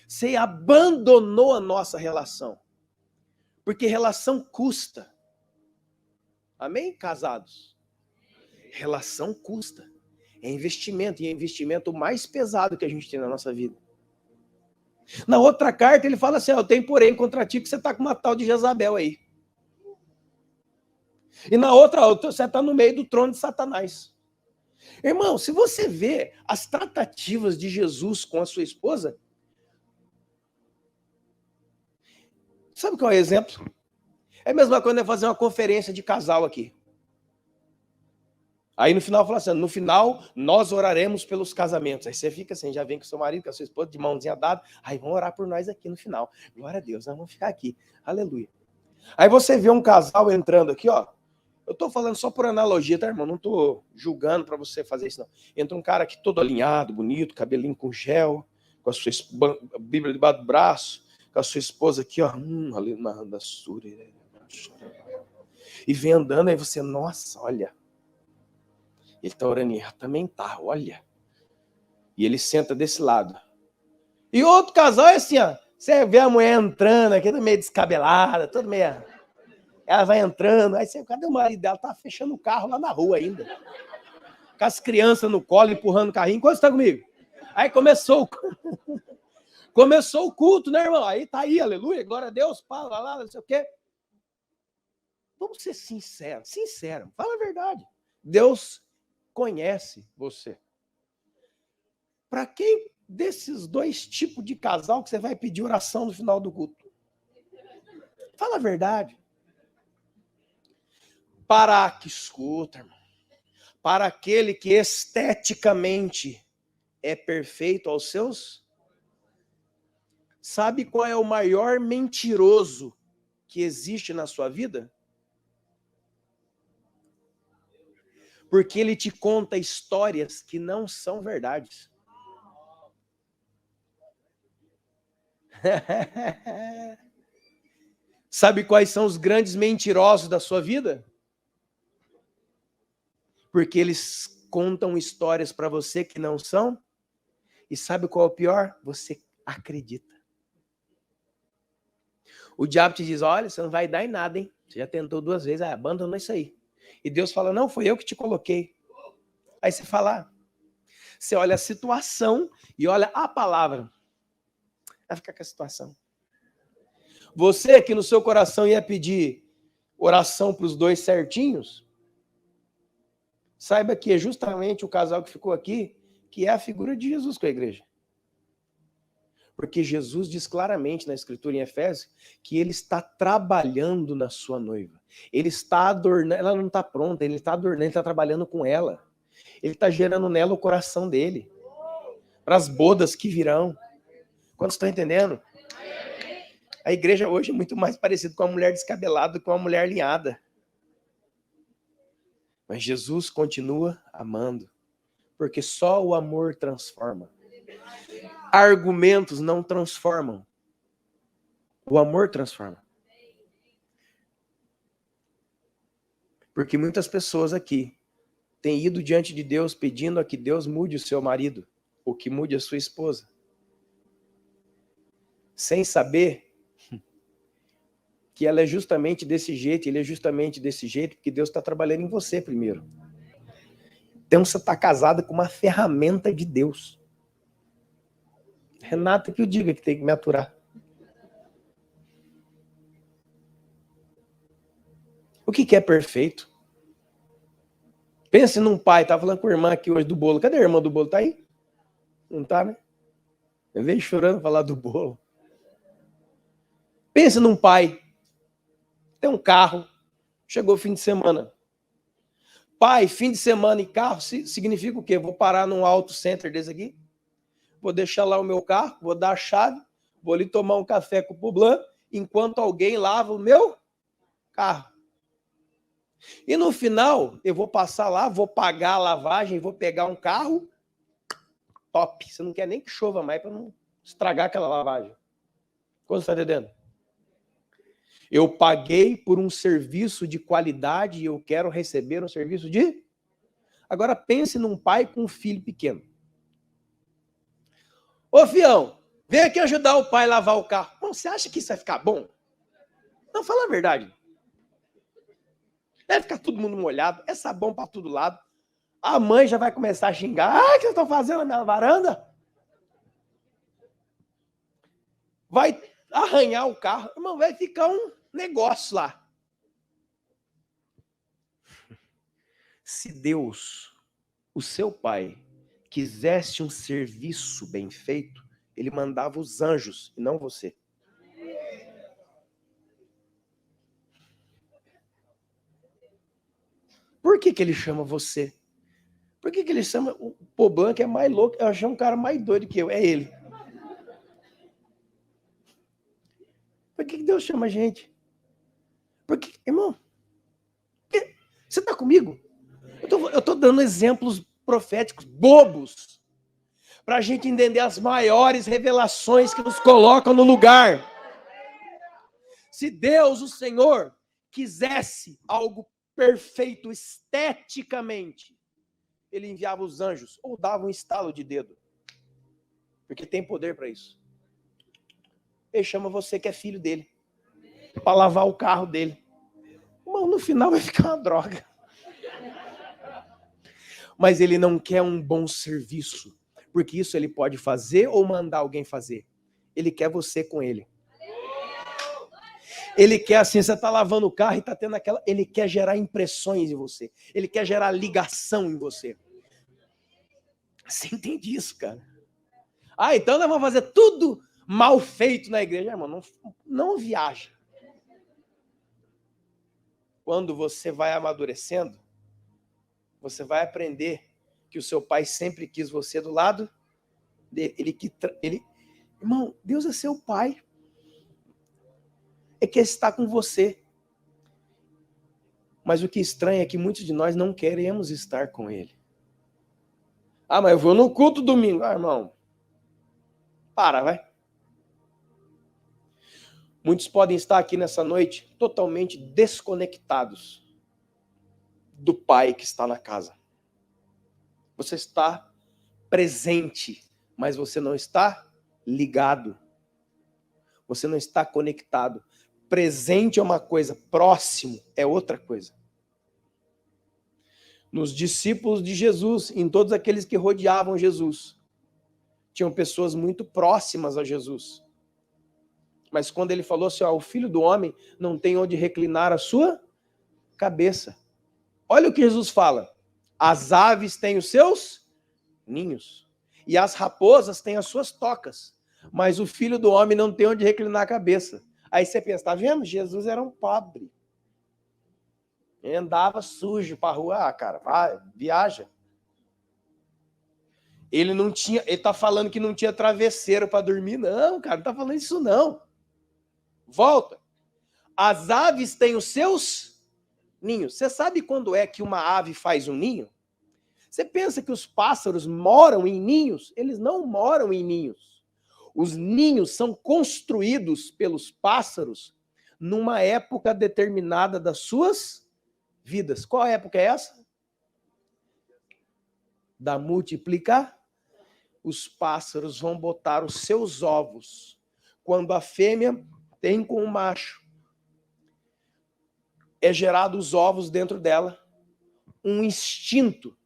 Você abandonou a nossa relação. Porque relação custa. Amém? Casados. Relação custa. É investimento, e é investimento mais pesado que a gente tem na nossa vida. Na outra carta ele fala assim, eu tenho porém contra ti que você está com uma tal de Jezabel aí. E na outra, você está no meio do trono de Satanás. Irmão, se você vê as tratativas de Jesus com a sua esposa, sabe qual é o exemplo? É a mesma coisa de fazer uma conferência de casal aqui. Aí no final fala assim, no final nós oraremos pelos casamentos. Aí você fica assim, já vem com seu marido, com a sua esposa, de mãozinha dada, aí vão orar por nós aqui no final. Glória a Deus, nós vamos ficar aqui. Aleluia. Aí você vê um casal entrando aqui, ó. Eu tô falando só por analogia, tá, irmão? Não tô julgando para você fazer isso, não. Entra um cara aqui todo alinhado, bonito, cabelinho com gel, com a sua Bíblia debaixo do braço, com a sua esposa aqui, ó. Ali na sura. E vem andando, aí você, nossa, olha. Ele tá orando, e também tá, olha. E ele senta desse lado. E outro casal é assim, ó. Você vê a mulher entrando aqui, meio descabelada, toda meio... Ela vai entrando, aí você, cadê o marido dela? Tá fechando o carro lá na rua ainda. Com as crianças no colo, empurrando o carrinho. Quanto está comigo? Aí começou o culto, né, irmão? Aí tá aí, aleluia, glória a Deus, fala lá, não sei o quê. Vamos ser sinceros, fala a verdade. Deus conhece você. Para quem desses dois tipos de casal que você vai pedir oração no final do culto? Fala a verdade. Para que escuta, irmão. Para aquele que esteticamente é perfeito aos seus. Sabe qual é o maior mentiroso que existe na sua vida? Porque ele te conta histórias que não são verdades. Sabe quais são os grandes mentirosos da sua vida? Porque eles contam histórias para você que não são. E sabe qual é o pior? Você acredita. O diabo te diz, olha, você não vai dar em nada, hein? Você já tentou 2 vezes, abandonou isso aí. E Deus fala, não, foi eu que te coloquei. Aí você fala, você olha a situação e olha a palavra. Vai ficar com a situação. Você que no seu coração ia pedir oração para os dois certinhos, saiba que é justamente o casal que ficou aqui, que é a figura de Jesus com a igreja. Porque Jesus diz claramente na Escritura em Efésios que ele está trabalhando na sua noiva. Ele está adornando, ela não está pronta, ele está adornando, ele está trabalhando com ela. Ele está gerando nela o coração dele. Para as bodas que virão. Quantos estão entendendo? A igreja hoje é muito mais parecida com uma mulher descabelada do que com uma mulher alinhada. Mas Jesus continua amando. Porque só o amor transforma. Argumentos não transformam. O amor transforma. Porque muitas pessoas aqui têm ido diante de Deus pedindo a que Deus mude o seu marido, ou que mude a sua esposa. Sem saber que ela é justamente desse jeito, ele é justamente desse jeito, porque Deus está trabalhando em você primeiro. Então você está casada com uma ferramenta de Deus. Renata que eu diga que tem que me aturar. O que é perfeito? Pense num pai, estava falando com a irmã aqui hoje do bolo. Cadê a irmã do bolo? Tá aí? Não tá, né? Eu vejo chorando falar do bolo. Pense num pai. Tem um carro. Chegou o fim de semana. Pai, fim de semana e carro significa o quê? Vou parar num auto center desse aqui. Vou deixar lá o meu carro, vou dar a chave, vou ali tomar um café com o Poblan, enquanto alguém lava o meu carro. E no final, eu vou passar lá, vou pagar a lavagem, vou pegar um carro top. Você não quer nem que chova mais para não estragar aquela lavagem. Como você está entendendo? Eu paguei por um serviço de qualidade e eu quero receber um serviço de... Agora pense num pai com um filho pequeno. Ô, fião, vem aqui ajudar o pai a lavar o carro. Bom, você acha que isso vai ficar bom? Não, fala a verdade. Vai ficar todo mundo molhado, é sabão para todo lado. A mãe já vai começar a xingar. Ah, o que vocês estão fazendo na minha varanda? Vai arranhar o carro. Irmão, vai ficar um negócio lá. Se Deus, o seu pai, quisesse um serviço bem feito, ele mandava os anjos e não você. Por que ele chama você? Por que ele chama o Poblan, que é mais louco? Eu achei um cara mais doido que eu, é ele. Por que Deus chama a gente? Porque, irmão, você está comigo? Eu tô dando exemplos proféticos bobos para a gente entender as maiores revelações que nos colocam no lugar. Se Deus, o Senhor, quisesse algo perfeito esteticamente, ele enviava os anjos ou dava um estalo de dedo, porque tem poder para isso. Ele chama você que é filho dele para lavar o carro dele. Irmão, no final vai ficar uma droga. Mas ele não quer um bom serviço, porque isso ele pode fazer ou mandar alguém fazer. Ele quer você com ele. Ele quer assim, você está lavando o carro e está tendo aquela... Ele quer gerar impressões em você. Ele quer gerar ligação em você. Você entende isso, cara? Ah, então nós vamos fazer tudo mal feito na igreja. Irmão, não viaja. Quando você vai amadurecendo, você vai aprender que o seu pai sempre quis você do lado dele. Irmão, Deus é seu pai. É que está com você. Mas o que estranha é que muitos de nós não queremos estar com ele. Ah, mas eu vou no culto domingo. Ah, irmão, para, vai. Muitos podem estar aqui nessa noite totalmente desconectados do pai que está na casa. Você está presente, mas você não está ligado. Você não está conectado. Presente é uma coisa, próximo é outra coisa. Nos discípulos de Jesus, em todos aqueles que rodeavam Jesus, tinham pessoas muito próximas a Jesus. Mas quando ele falou assim, ó, o Filho do Homem não tem onde reclinar a sua cabeça. Olha o que Jesus fala. As aves têm os seus ninhos e as raposas têm as suas tocas, mas o Filho do Homem não tem onde reclinar a cabeça. Aí você pensa, tá vendo? Jesus era um pobre. Ele andava sujo para a rua. Ah, cara, vai, viaja. Ele tá falando que não tinha travesseiro para dormir. Não, cara, não tá falando isso não. Volta. As aves têm os seus ninhos. Você sabe quando é que uma ave faz um ninho? Você pensa que os pássaros moram em ninhos? Eles não moram em ninhos. Os ninhos são construídos pelos pássaros numa época determinada das suas vidas. Qual época é essa? Da multiplicar. Os pássaros vão botar os seus ovos quando a fêmea tem com o macho. É gerado os ovos dentro dela. Um instinto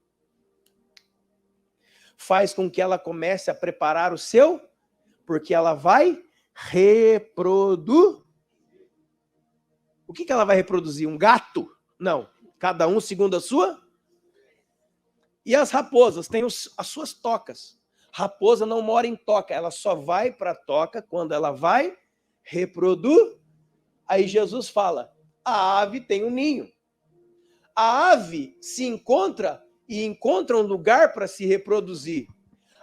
faz com que ela comece a preparar o seu, porque ela vai reproduzir. O que ela vai reproduzir? Um gato? Não. Cada um segundo a sua. E as raposas têm as suas tocas. Raposa não mora em toca, ela só vai para a toca quando ela vai reproduzir. Aí Jesus fala, a ave tem um ninho. A ave se encontra e encontra um lugar para se reproduzir.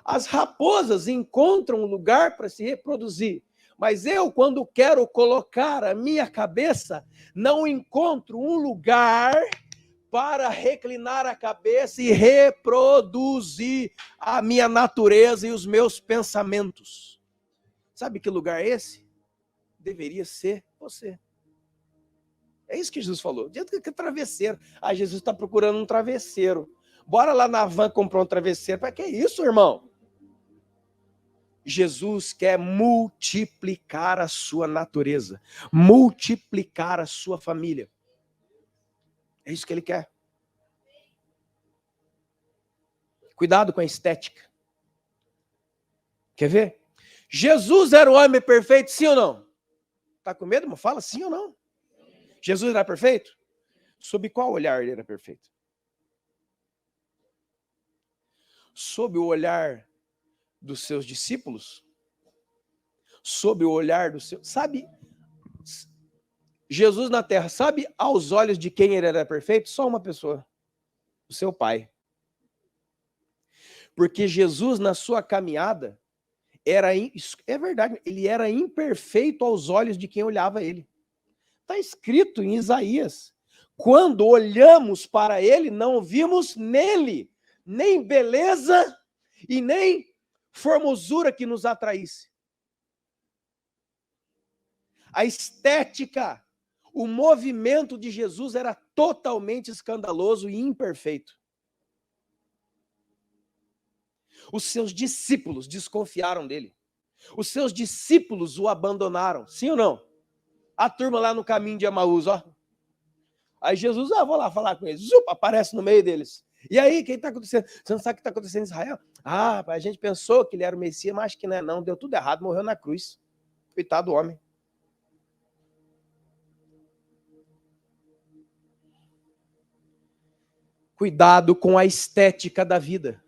As raposas encontram um lugar para se reproduzir. Mas eu, quando quero colocar a minha cabeça, não encontro um lugar para reclinar a cabeça e reproduzir a minha natureza e os meus pensamentos. Sabe que lugar é esse? Deveria ser você. É isso que Jesus falou. Dentro que travesseiro. Ah, Jesus está procurando um travesseiro. Bora lá na van comprar um travesseiro. Para que isso, irmão? Jesus quer multiplicar a sua natureza, multiplicar a sua família. É isso que ele quer. Cuidado com a estética. Quer ver? Jesus era o homem perfeito, sim ou não? Tá com medo? Mas fala sim ou não. Jesus era perfeito? Sob qual olhar ele era perfeito? Sob o olhar dos seus discípulos? Sob o olhar do seu... Sabe, Jesus na terra, sabe aos olhos de quem ele era perfeito? Só uma pessoa, o seu pai. Porque Jesus na sua caminhada, é verdade, ele era imperfeito aos olhos de quem olhava ele. Está escrito em Isaías, quando olhamos para ele, não vimos nele nem beleza e nem formosura que nos atraísse. A estética, o movimento de Jesus era totalmente escandaloso e imperfeito. Os seus discípulos desconfiaram dele. Os seus discípulos o abandonaram. Sim ou não? A turma lá no caminho de Emaús, ó. Aí Jesus, vou lá falar com eles. Aparece no meio deles. E aí, o que está acontecendo? Você não sabe o que está acontecendo em Israel? A gente pensou que ele era o Messias, mas acho que não é não. Deu tudo errado, morreu na cruz. Coitado do homem. Cuidado com a estética da vida.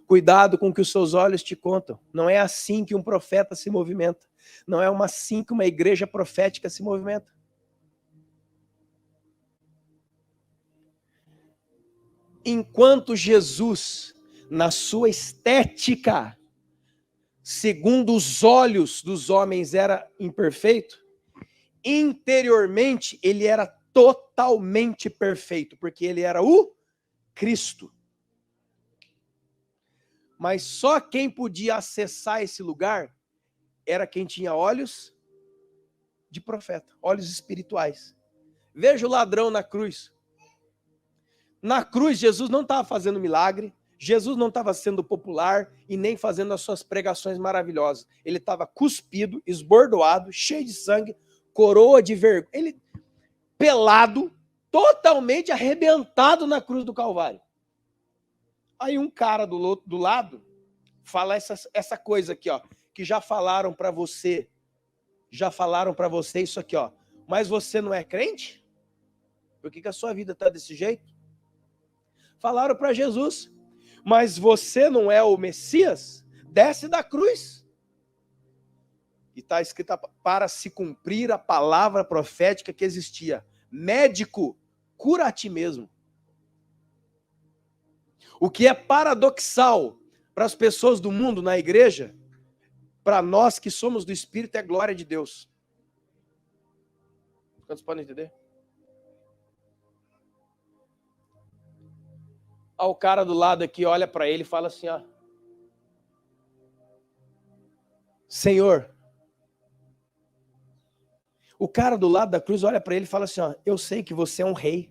Cuidado com o que os seus olhos te contam. Não é assim que um profeta se movimenta. Não é assim que uma igreja profética se movimenta. Enquanto Jesus, na sua estética, segundo os olhos dos homens, era imperfeito, interiormente ele era totalmente perfeito, porque ele era o Cristo. Mas só quem podia acessar esse lugar era quem tinha olhos de profeta, olhos espirituais. Veja o ladrão na cruz. Na cruz, Jesus não estava fazendo milagre, Jesus não estava sendo popular e nem fazendo as suas pregações maravilhosas. Ele estava cuspido, esbordoado, cheio de sangue, coroa de vergonha. Ele pelado, totalmente arrebentado na cruz do Calvário. Aí um cara do lado fala essa coisa aqui, ó, que já falaram para você isso aqui, ó. Mas você não é crente? Por que a sua vida está desse jeito? Falaram para Jesus, mas você não é o Messias? Desce da cruz. E está escrito para se cumprir a palavra profética que existia. Médico, cura a ti mesmo. O que é paradoxal para as pessoas do mundo na igreja, para nós que somos do Espírito, é glória de Deus. Quantos podem entender? O cara do lado aqui olha para ele e fala assim, ó. Senhor. O cara do lado da cruz olha para ele e fala assim, ó, eu sei que você é um rei.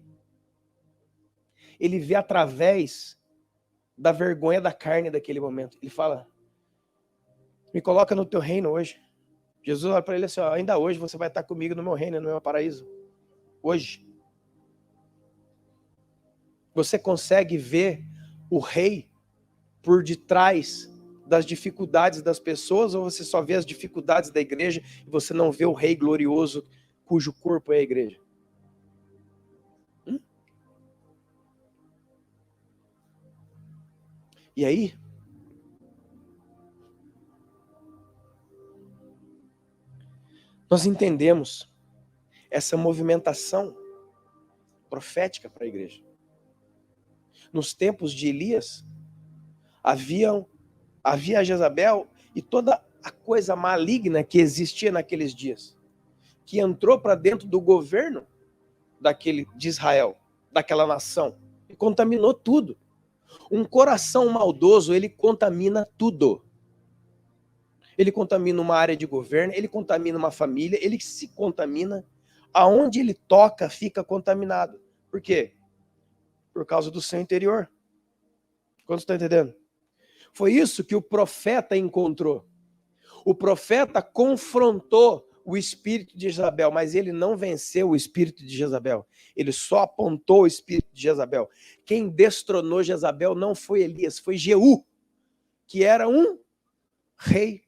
Ele vê através da vergonha da carne daquele momento. Ele fala, me coloca no teu reino hoje. Jesus olha para ele assim, ó, ainda hoje você vai estar comigo no meu reino, no meu paraíso. Hoje. Você consegue ver o rei por detrás das dificuldades das pessoas, ou você só vê as dificuldades da igreja e você não vê o rei glorioso cujo corpo é a igreja? E aí? Nós entendemos essa movimentação profética para a igreja. Nos tempos de Elias, havia Jezabel e toda a coisa maligna que existia naqueles dias, que entrou para dentro do governo de Israel, daquela nação, e contaminou tudo. Um coração maldoso, ele contamina tudo. Ele contamina uma área de governo, ele contamina uma família, ele se contamina. Aonde ele toca, fica contaminado. Por quê? Por causa do seu interior. Quantos estão entendendo? Foi isso que o profeta encontrou. O profeta confrontou o espírito de Jezabel, mas ele não venceu o espírito de Jezabel. Ele só apontou o espírito de Jezabel. Quem destronou Jezabel não foi Elias, foi Jeú, que era um rei.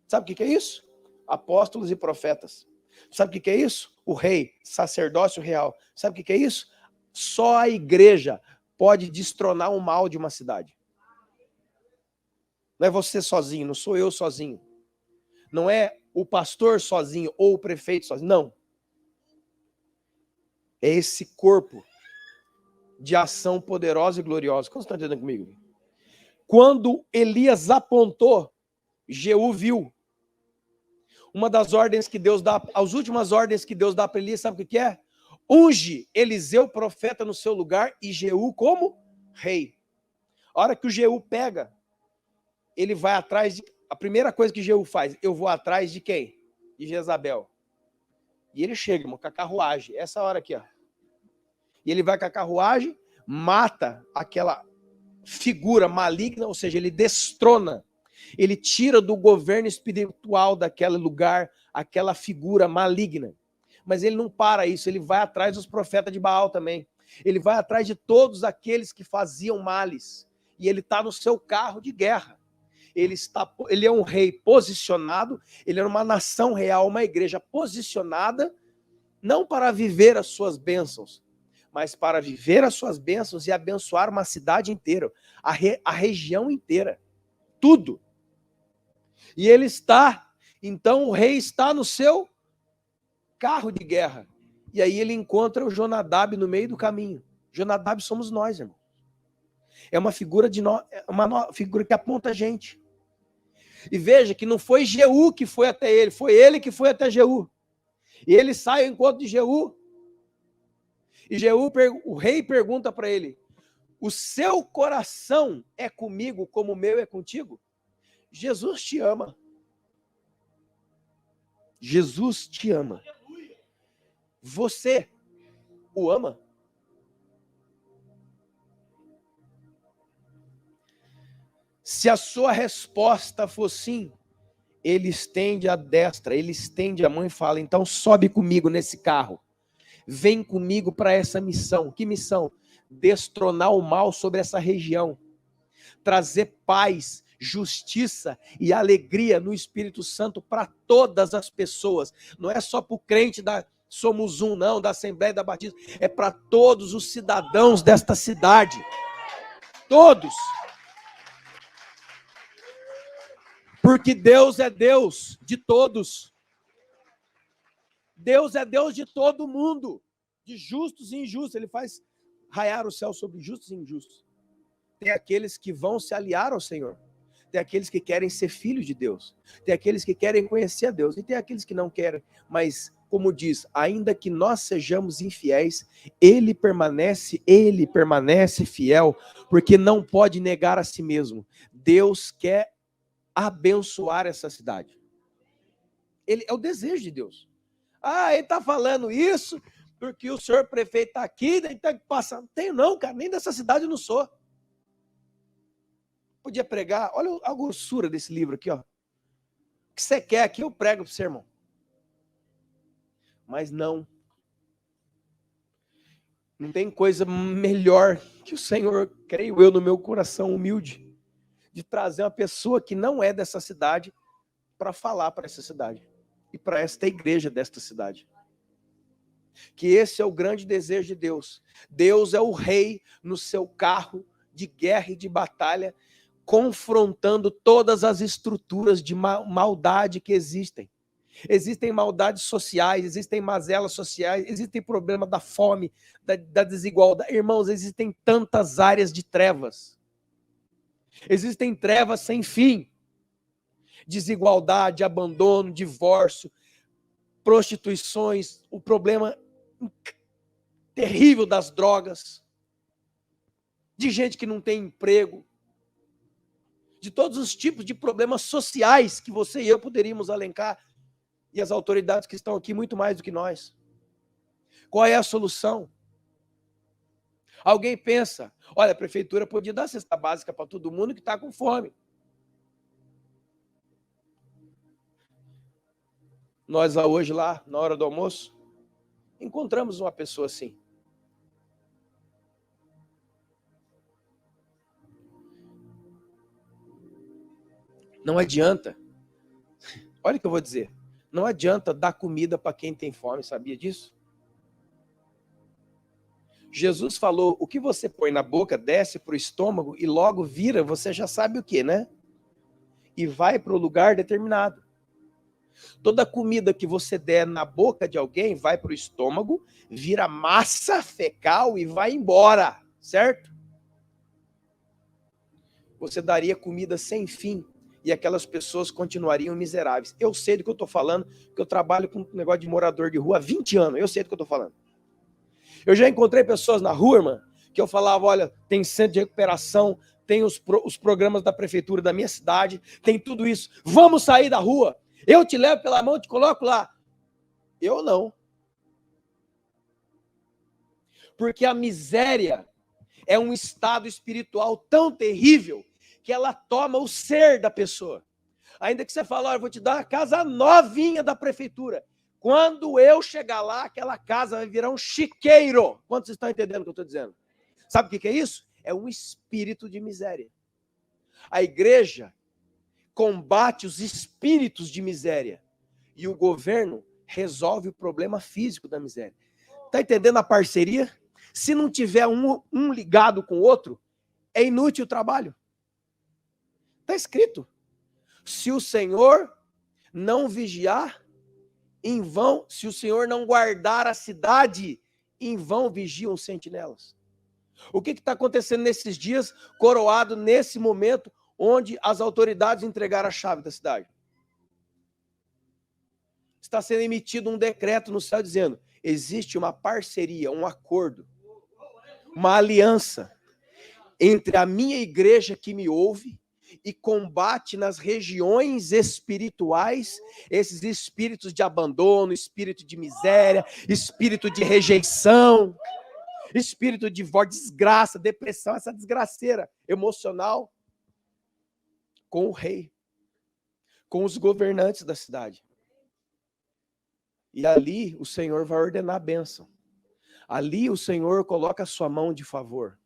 Sabe o que é isso? Apóstolos e profetas. Sabe o que é isso? O rei, sacerdócio real. Sabe o que é isso? Só a igreja pode destronar o mal de uma cidade. Não é você sozinho, não sou eu sozinho. Não é o pastor sozinho ou o prefeito sozinho. Não. É esse corpo de ação poderosa e gloriosa. Como você está entendendo comigo? Quando Elias apontou, Jeú viu. Uma das ordens que Deus dá, as últimas ordens que Deus dá para Elias, sabe o que é? Unge Eliseu profeta no seu lugar e Jeú como rei. A hora que o Jeú pega, ele vai atrás de... A primeira coisa que Jeú faz, eu vou atrás de quem? De Jezabel. E ele chega, irmão, com a carruagem. Essa hora aqui, ó. E ele vai com a carruagem, mata aquela figura maligna, ou seja, ele destrona. Ele tira do governo espiritual daquele lugar aquela figura maligna. Mas ele não para isso, ele vai atrás dos profetas de Baal também. Ele vai atrás de todos aqueles que faziam males. E ele está no seu carro de guerra. Ele é um rei posicionado, ele é uma nação real, uma igreja posicionada, não para viver as suas bênçãos, mas para viver as suas bênçãos e abençoar uma cidade inteira, a região inteira, tudo. E ele está, então o rei está no seu carro de guerra. E aí ele encontra o Jonadab no meio do caminho. Jonadab somos nós, irmão. É uma figura figura que aponta a gente. E veja que não foi Jeú que foi até ele, foi ele que foi até Jeú. E ele sai ao encontro de Jeú. E Jeú, o rei pergunta para ele: o seu coração é comigo como o meu é contigo? Jesus te ama. Jesus te ama. Você o ama? Se a sua resposta for sim, ele estende a destra, ele estende a mão e fala: então sobe comigo nesse carro. Vem comigo para essa missão. Que missão? Destronar o mal sobre essa região. Trazer paz, justiça e alegria no Espírito Santo para todas as pessoas. Não é só para o crente da Somos Um, não, da Assembleia da Batista. É para todos os cidadãos desta cidade. Todos. Porque Deus é Deus de todos. Deus é Deus de todo mundo. De justos e injustos. Ele faz raiar o céu sobre justos e injustos. Tem aqueles que vão se aliar ao Senhor. Tem aqueles que querem ser filhos de Deus. Tem aqueles que querem conhecer a Deus. E tem aqueles que não querem. Mas, como diz, ainda que nós sejamos infiéis, Ele permanece fiel, porque não pode negar a si mesmo. Deus quer abençoar essa cidade. Ele é o desejo de Deus. Ah, ele está falando isso porque o senhor prefeito está aqui, ele está passando. Não tenho não, cara, nem dessa cidade eu não sou. Podia pregar, olha a grossura desse livro aqui, ó. O que você quer aqui eu prego para você, irmão. Mas não. Não tem coisa melhor que o Senhor, creio eu, no meu coração humilde, de trazer uma pessoa que não é dessa cidade para falar para essa cidade e para esta igreja desta cidade. Que esse é o grande desejo de Deus. Deus é o rei no seu carro de guerra e de batalha, confrontando todas as estruturas de maldade que existem. Existem maldades sociais, existem mazelas sociais, existem problema da fome, da desigualdade. Irmãos, existem tantas áreas de trevas. Existem trevas sem fim. Desigualdade, abandono, divórcio, prostituições, o problema terrível das drogas, de gente que não tem emprego, de todos os tipos de problemas sociais que você e eu poderíamos elencar, e as autoridades que estão aqui muito mais do que nós. Qual é a solução? Alguém pensa, olha, a prefeitura podia dar cesta básica para todo mundo que está com fome. Nós hoje lá, na hora do almoço, encontramos uma pessoa assim. Não adianta, olha o que eu vou dizer, não adianta dar comida para quem tem fome, sabia disso? Jesus falou, o que você põe na boca desce para o estômago e logo vira, você já sabe o que, né? E vai para o lugar determinado. Toda comida que você der na boca de alguém vai para o estômago, vira massa fecal e vai embora, certo? Você daria comida sem fim e aquelas pessoas continuariam miseráveis. Eu sei do que eu estou falando, porque eu trabalho com um negócio de morador de rua há 20 anos, eu sei do que eu estou falando. Eu já encontrei pessoas na rua, irmã, que eu falava, olha, tem centro de recuperação, tem os programas da prefeitura da minha cidade, tem tudo isso. Vamos sair da rua. Eu te levo pela mão, te coloco lá. Eu não. Porque a miséria é um estado espiritual tão terrível que ela toma o ser da pessoa. Ainda que você fale, olha, eu vou te dar uma casa novinha da prefeitura. Quando eu chegar lá, aquela casa vai virar um chiqueiro. Quantos estão entendendo o que eu estou dizendo? Sabe o que é isso? É um espírito de miséria. A igreja combate os espíritos de miséria. E o governo resolve o problema físico da miséria. Está entendendo a parceria? Se não tiver um ligado com o outro, é inútil o trabalho. Está escrito. Se o Senhor não vigiar, em vão, se o Senhor não guardar a cidade, em vão vigiam os sentinelas. O que está acontecendo nesses dias, coroado nesse momento, onde as autoridades entregaram a chave da cidade? Está sendo emitido um decreto no céu dizendo, existe uma parceria, um acordo, uma aliança entre a minha igreja que me ouve e combate nas regiões espirituais esses espíritos de abandono, espírito de miséria, espírito de rejeição, espírito de desgraça, depressão, essa desgraceira emocional, com o rei, com os governantes da cidade. E ali o Senhor vai ordenar a bênção. Ali o Senhor coloca a sua mão de favor.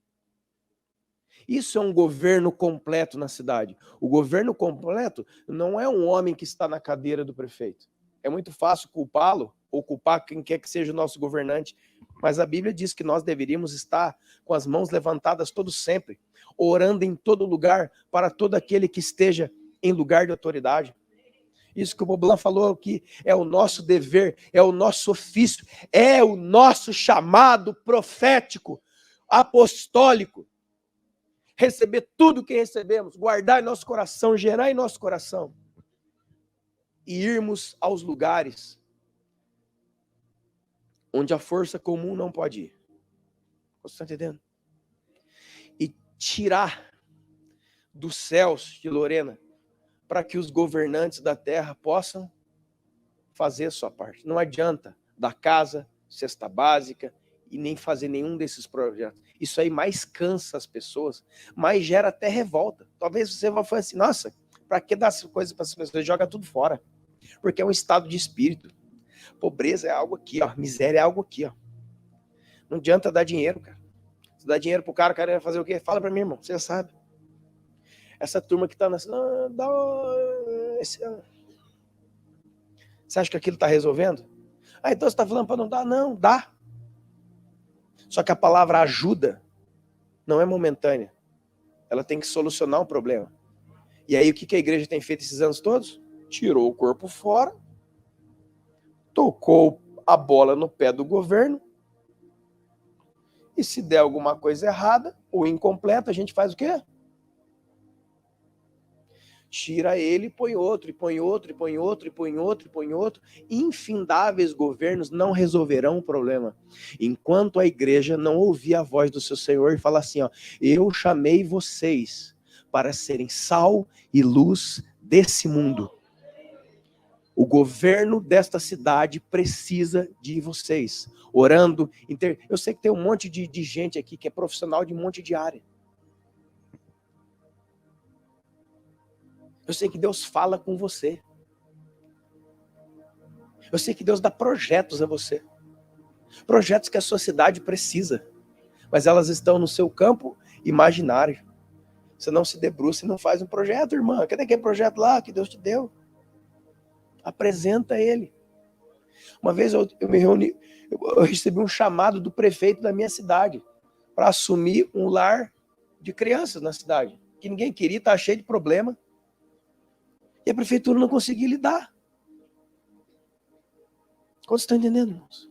Isso é um governo completo na cidade. O governo completo não é um homem que está na cadeira do prefeito. É muito fácil culpá-lo ou culpar quem quer que seja o nosso governante, mas a Bíblia diz que nós deveríamos estar com as mãos levantadas todo sempre, orando em todo lugar para todo aquele que esteja em lugar de autoridade. Isso que o Boblan falou aqui é o nosso dever, é o nosso ofício, é o nosso chamado profético, apostólico. Receber tudo o que recebemos, guardar em nosso coração, gerar em nosso coração e irmos aos lugares onde a força comum não pode ir. Você está entendendo? E tirar dos céus de Lorena para que os governantes da terra possam fazer a sua parte. Não adianta dar casa, cesta básica e nem fazer nenhum desses projetos. Isso aí mais cansa as pessoas, mais gera até revolta. Talvez você vá falar assim, nossa, para que dar essas coisas para as pessoas? Joga tudo fora. Porque é um estado de espírito. Pobreza é algo aqui, ó. Miséria é algo aqui, ó. Não adianta dar dinheiro, cara. Se dá dinheiro pro cara, o cara vai fazer o quê? Fala para mim, irmão, você já sabe. Essa turma que tá na... Você acha que aquilo tá resolvendo? Ah, então você tá falando para não dar? Não, dá. Só que a palavra ajuda não é momentânea. Ela tem que solucionar um problema. E aí o que a igreja tem feito esses anos todos? Tirou o corpo fora, tocou a bola no pé do governo, e se der alguma coisa errada ou incompleta, a gente faz o quê? Tira ele e põe outro, e põe outro, e põe outro, e põe outro, e põe outro. Infindáveis governos não resolverão o problema. Enquanto a igreja não ouvir a voz do seu Senhor e falar assim, ó, eu chamei vocês para serem sal e luz desse mundo. O governo desta cidade precisa de vocês. Orando. Eu sei que tem um monte de gente aqui que é profissional de um monte de área. Eu sei que Deus fala com você. Eu sei que Deus dá projetos a você. Projetos que a sua cidade precisa. Mas elas estão no seu campo imaginário. Você não se debruça e não faz um projeto, irmã. Cadê aquele projeto lá que Deus te deu? Apresenta ele. Uma vez eu me reuni, eu recebi um chamado do prefeito da minha cidade para assumir um lar de crianças na cidade, que ninguém queria, estava cheio de problema. E a prefeitura não conseguia lidar. Quantos estão entendendo, irmãos?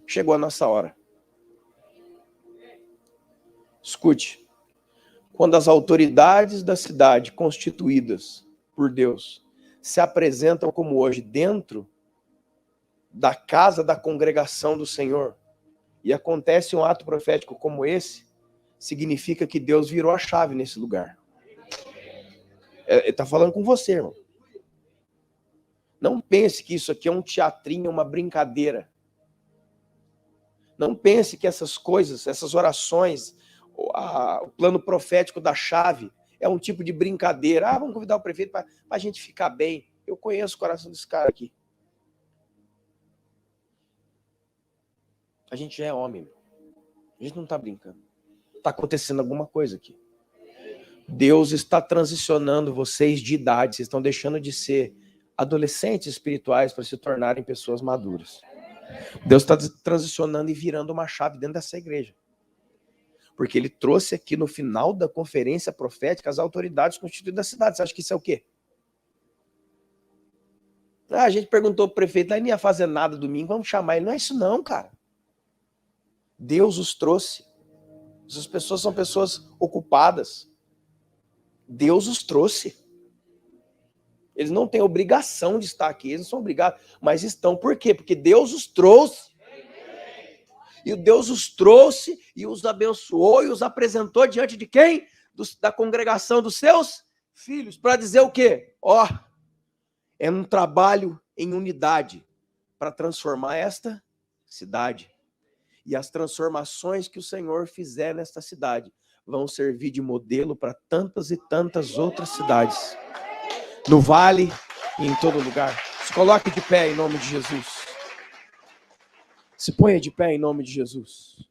Chegou a nossa hora. Escute. Quando as autoridades da cidade constituídas por Deus se apresentam como hoje dentro da casa da congregação do Senhor e acontece um ato profético como esse, significa que Deus virou a chave nesse lugar. Ele está falando com você, irmão. Não pense que isso aqui é um teatrinho, uma brincadeira. Não pense que essas coisas, essas orações, o plano profético da chave é um tipo de brincadeira. Vamos convidar o prefeito para a gente ficar bem. Eu conheço o coração desse cara aqui. A gente já é homem. A gente não está brincando. Está acontecendo alguma coisa aqui. Deus está transicionando vocês de idade. Vocês estão deixando de ser adolescentes espirituais para se tornarem pessoas maduras. Deus está transicionando e virando uma chave dentro dessa igreja. Porque ele trouxe aqui no final da conferência profética as autoridades constituídas da cidade. Você acha que isso é o quê? A gente perguntou para o prefeito, ele não ia fazer nada domingo, vamos chamar ele. Não é isso não, cara. Deus os trouxe. Essas pessoas são pessoas ocupadas. Deus os trouxe. Eles não têm obrigação de estar aqui, eles não são obrigados, mas estão. Por quê? Porque Deus os trouxe. E Deus os trouxe e os abençoou e os apresentou diante de quem? Da congregação dos seus filhos. Para dizer o quê? É um trabalho em unidade para transformar esta cidade. E as transformações que o Senhor fizer nesta cidade vão servir de modelo para tantas e tantas outras cidades. No vale e em todo lugar. Se coloque de pé em nome de Jesus. Se ponha de pé em nome de Jesus.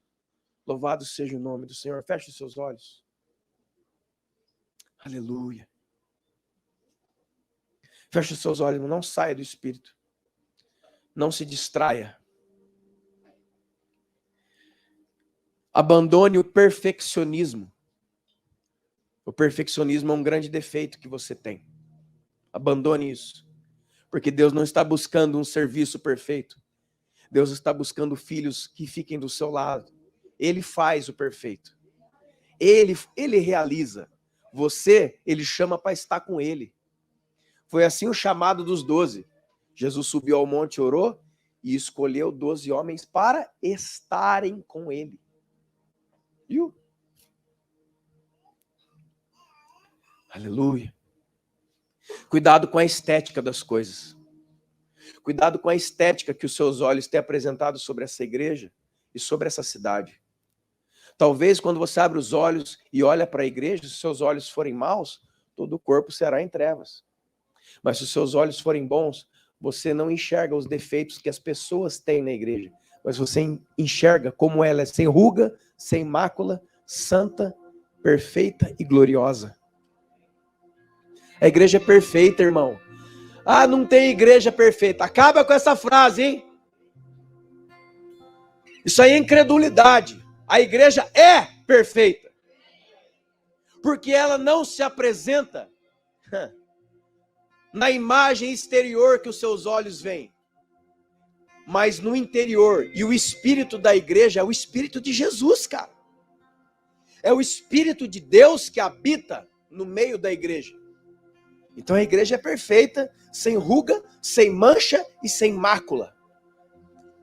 Louvado seja o nome do Senhor. Feche os seus olhos. Aleluia. Feche os seus olhos, não saia do Espírito. Não se distraia. Abandone o perfeccionismo. O perfeccionismo é um grande defeito que você tem. Abandone isso. Porque Deus não está buscando um serviço perfeito. Deus está buscando filhos que fiquem do seu lado. Ele faz o perfeito. Ele realiza. Você, ele chama para estar com ele. Foi assim o chamado dos 12. Jesus subiu ao monte, orou e escolheu 12 homens para estarem com ele. Viu? Aleluia. Cuidado com a estética das coisas. Cuidado com a estética que os seus olhos têm apresentado sobre essa igreja e sobre essa cidade. Talvez quando você abre os olhos e olha para a igreja, se os seus olhos forem maus, todo o corpo será em trevas. Mas se os seus olhos forem bons, você não enxerga os defeitos que as pessoas têm na igreja, mas você enxerga como ela é sem ruga, sem mácula, santa, perfeita e gloriosa. A igreja é perfeita, irmão. Não tem igreja perfeita. Acaba com essa frase, hein? Isso aí é incredulidade. A igreja é perfeita. Porque ela não se apresenta na imagem exterior que os seus olhos veem, mas no interior. E o espírito da igreja é o espírito de Jesus, cara. É o espírito de Deus que habita no meio da igreja. Então a igreja é perfeita, sem ruga, sem mancha e sem mácula.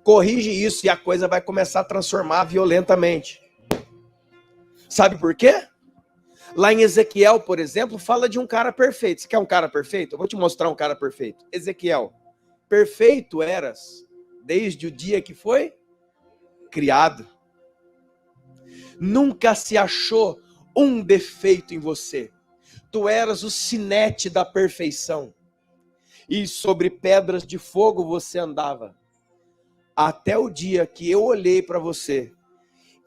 Corrige isso e a coisa vai começar a transformar violentamente. Sabe por quê? Lá em Ezequiel, por exemplo, fala de um cara perfeito. Você quer um cara perfeito? Eu vou te mostrar um cara perfeito. Ezequiel, perfeito eras desde o dia que foi criado. Nunca se achou um defeito em você. Tu eras o sinete da perfeição. e sobre pedras de fogo você andava. Até o dia que eu olhei para você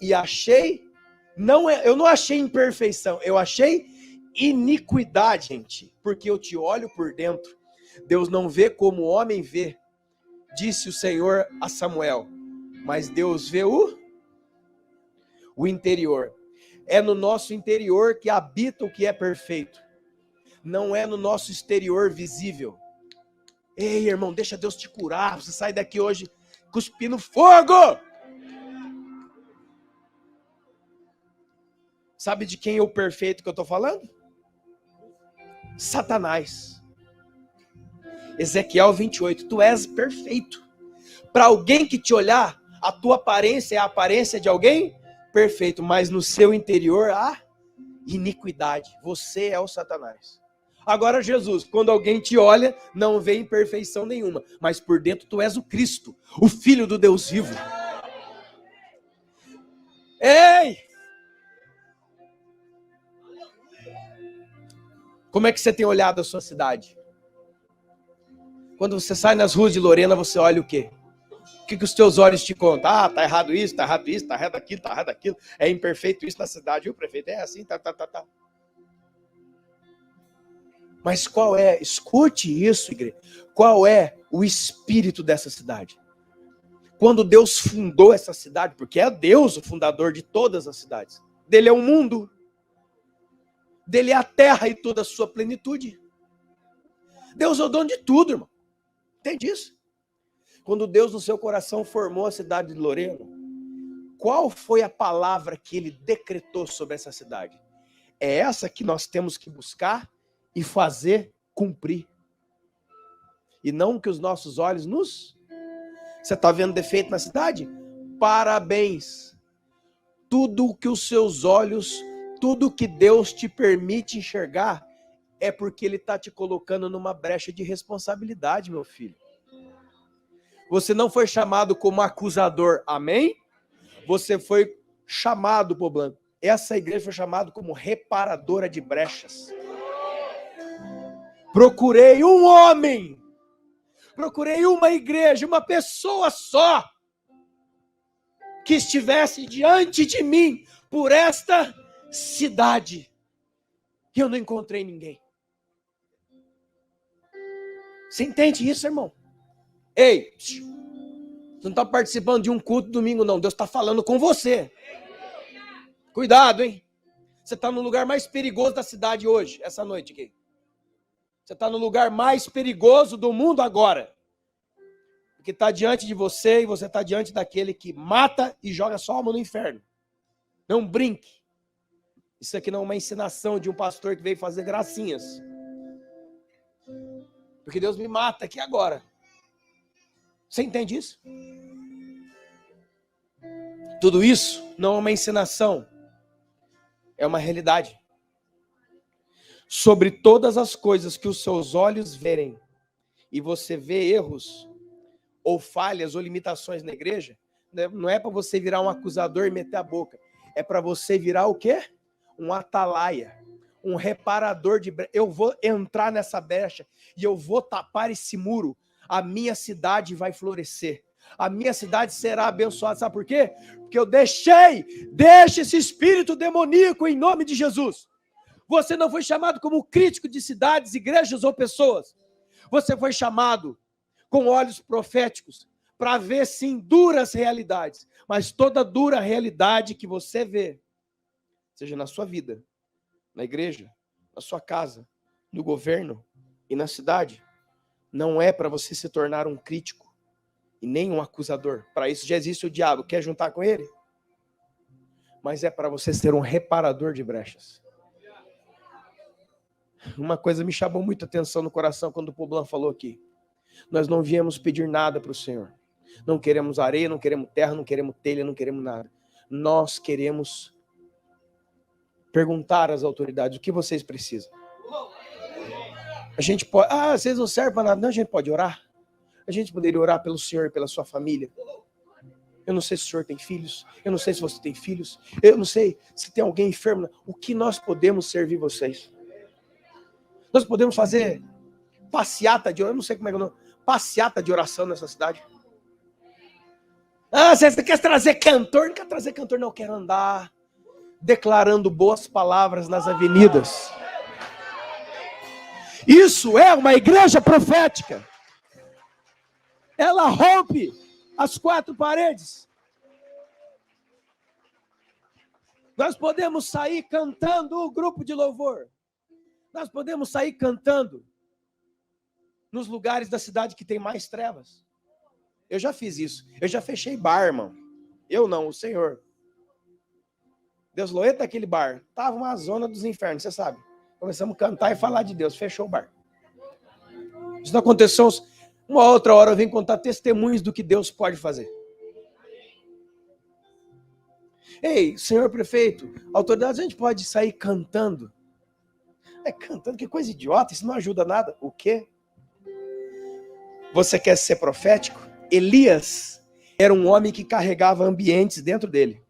e achei, eu não achei imperfeição, eu achei iniquidade em ti, porque eu te olho por dentro. Deus não vê como o homem vê, disse o Senhor a Samuel, mas Deus vê o interior. É no nosso interior que habita o que é perfeito, não é no nosso exterior visível. Ei, irmão, deixa Deus te curar, você sai daqui hoje cuspindo fogo. Sabe de quem é o perfeito que eu estou falando? Satanás. Ezequiel 28, tu és perfeito. Para alguém que te olhar, a tua aparência é a aparência de alguém perfeito, mas no seu interior há iniquidade. Você é o Satanás. Agora Jesus, quando alguém te olha, não vê imperfeição nenhuma, mas por dentro tu és o Cristo, o Filho do Deus vivo. Ei! Como é que você tem olhado a sua cidade? Quando você sai nas ruas de Lorena, você olha o quê? O que os teus olhos te contam? Ah, tá errado isso, tá errado isso, tá errado aquilo, tá errado aquilo. É imperfeito isso na cidade. E o prefeito é assim, tá. Mas qual é, escute isso, igreja, qual é o espírito dessa cidade? Quando Deus fundou essa cidade, porque é Deus o fundador de todas as cidades, dele é o mundo, dele é a terra e toda a sua plenitude. Deus é o dono de tudo, irmão. Entende isso? Quando Deus no seu coração formou a cidade de Lorena, qual foi a palavra que ele decretou sobre essa cidade? É essa que nós temos que buscar e fazer cumprir. E não que os nossos olhos nos... Você está vendo defeito na cidade? Parabéns. Tudo que os seus olhos, tudo que Deus te permite enxergar, é porque Ele está te colocando numa brecha de responsabilidade, meu filho. Você não foi chamado como acusador, amém? Você foi chamado, Poblano. Essa igreja foi chamada como reparadora de brechas. Procurei um homem, procurei uma igreja, uma pessoa só, que estivesse diante de mim por esta cidade. E eu não encontrei ninguém. Você entende isso, irmão? Ei, você não está participando de um culto domingo, não. Deus está falando com você. Cuidado, hein? Você está no lugar mais perigoso da cidade hoje, essa noite aqui. Você está no lugar mais perigoso do mundo agora. Porque está diante de você e você está diante daquele que mata e joga sua alma no inferno. Não brinque. Isso aqui não é uma ensinação de um pastor que veio fazer gracinhas. Porque Deus me mata aqui agora. Você entende isso? Tudo isso não é uma ensinação. É uma realidade. Sobre todas as coisas que os seus olhos verem e você vê erros ou falhas ou limitações na igreja, não é para você virar um acusador e meter a boca. É para você virar o quê? Um atalaia, um reparador de brecha. Eu vou entrar nessa brecha e eu vou tapar esse muro. A minha cidade vai florescer. A minha cidade será abençoada. Sabe por quê? Porque eu deixe esse espírito demoníaco em nome de Jesus. Você não foi chamado como crítico de cidades, igrejas ou pessoas. Você foi chamado com olhos proféticos para ver, sim, duras realidades. Mas toda dura realidade que você vê, seja na sua vida, na igreja, na sua casa, no governo e na cidade, não é para você se tornar um crítico e nem um acusador. Para isso já existe o diabo. Quer juntar com ele? Mas é para você ser um reparador de brechas. Uma coisa me chamou muita atenção no coração quando o Poblano falou aqui. Nós não viemos pedir nada para o Senhor. Não queremos areia, não queremos terra, não queremos telha, não queremos nada. Nós queremos perguntar às autoridades o que vocês precisam. A gente pode... vocês não servem para nada. Não, a gente pode orar. A gente poderia orar pelo Senhor e pela sua família. Eu não sei se o senhor tem filhos. Eu não sei se você tem filhos. Eu não sei se tem alguém enfermo. O que nós podemos servir vocês? Nós podemos fazer passeata de oração, eu não sei como é que é o nome, passeata de oração nessa cidade. Ah, você quer trazer cantor? Não quer trazer cantor, não. Eu quero andar declarando boas palavras nas avenidas. Isso é uma igreja profética. Ela rompe as quatro paredes. Nós podemos sair cantando o grupo de louvor. Nós podemos sair cantando nos lugares da cidade que tem mais trevas. Eu já fiz isso. Eu já fechei bar, irmão. Eu não, o Senhor. Deus loeta daquele bar. Tava uma zona dos infernos, você sabe. Começamos a cantar e falar de Deus. Fechou o bar. Isso não aconteceu. Uma outra hora eu venho contar testemunhos do que Deus pode fazer. Ei, senhor prefeito, autoridades, a gente pode sair cantando? Cantando, que coisa idiota, isso não ajuda nada. O quê? Você quer ser profético? Elias era um homem que carregava ambientes dentro dele.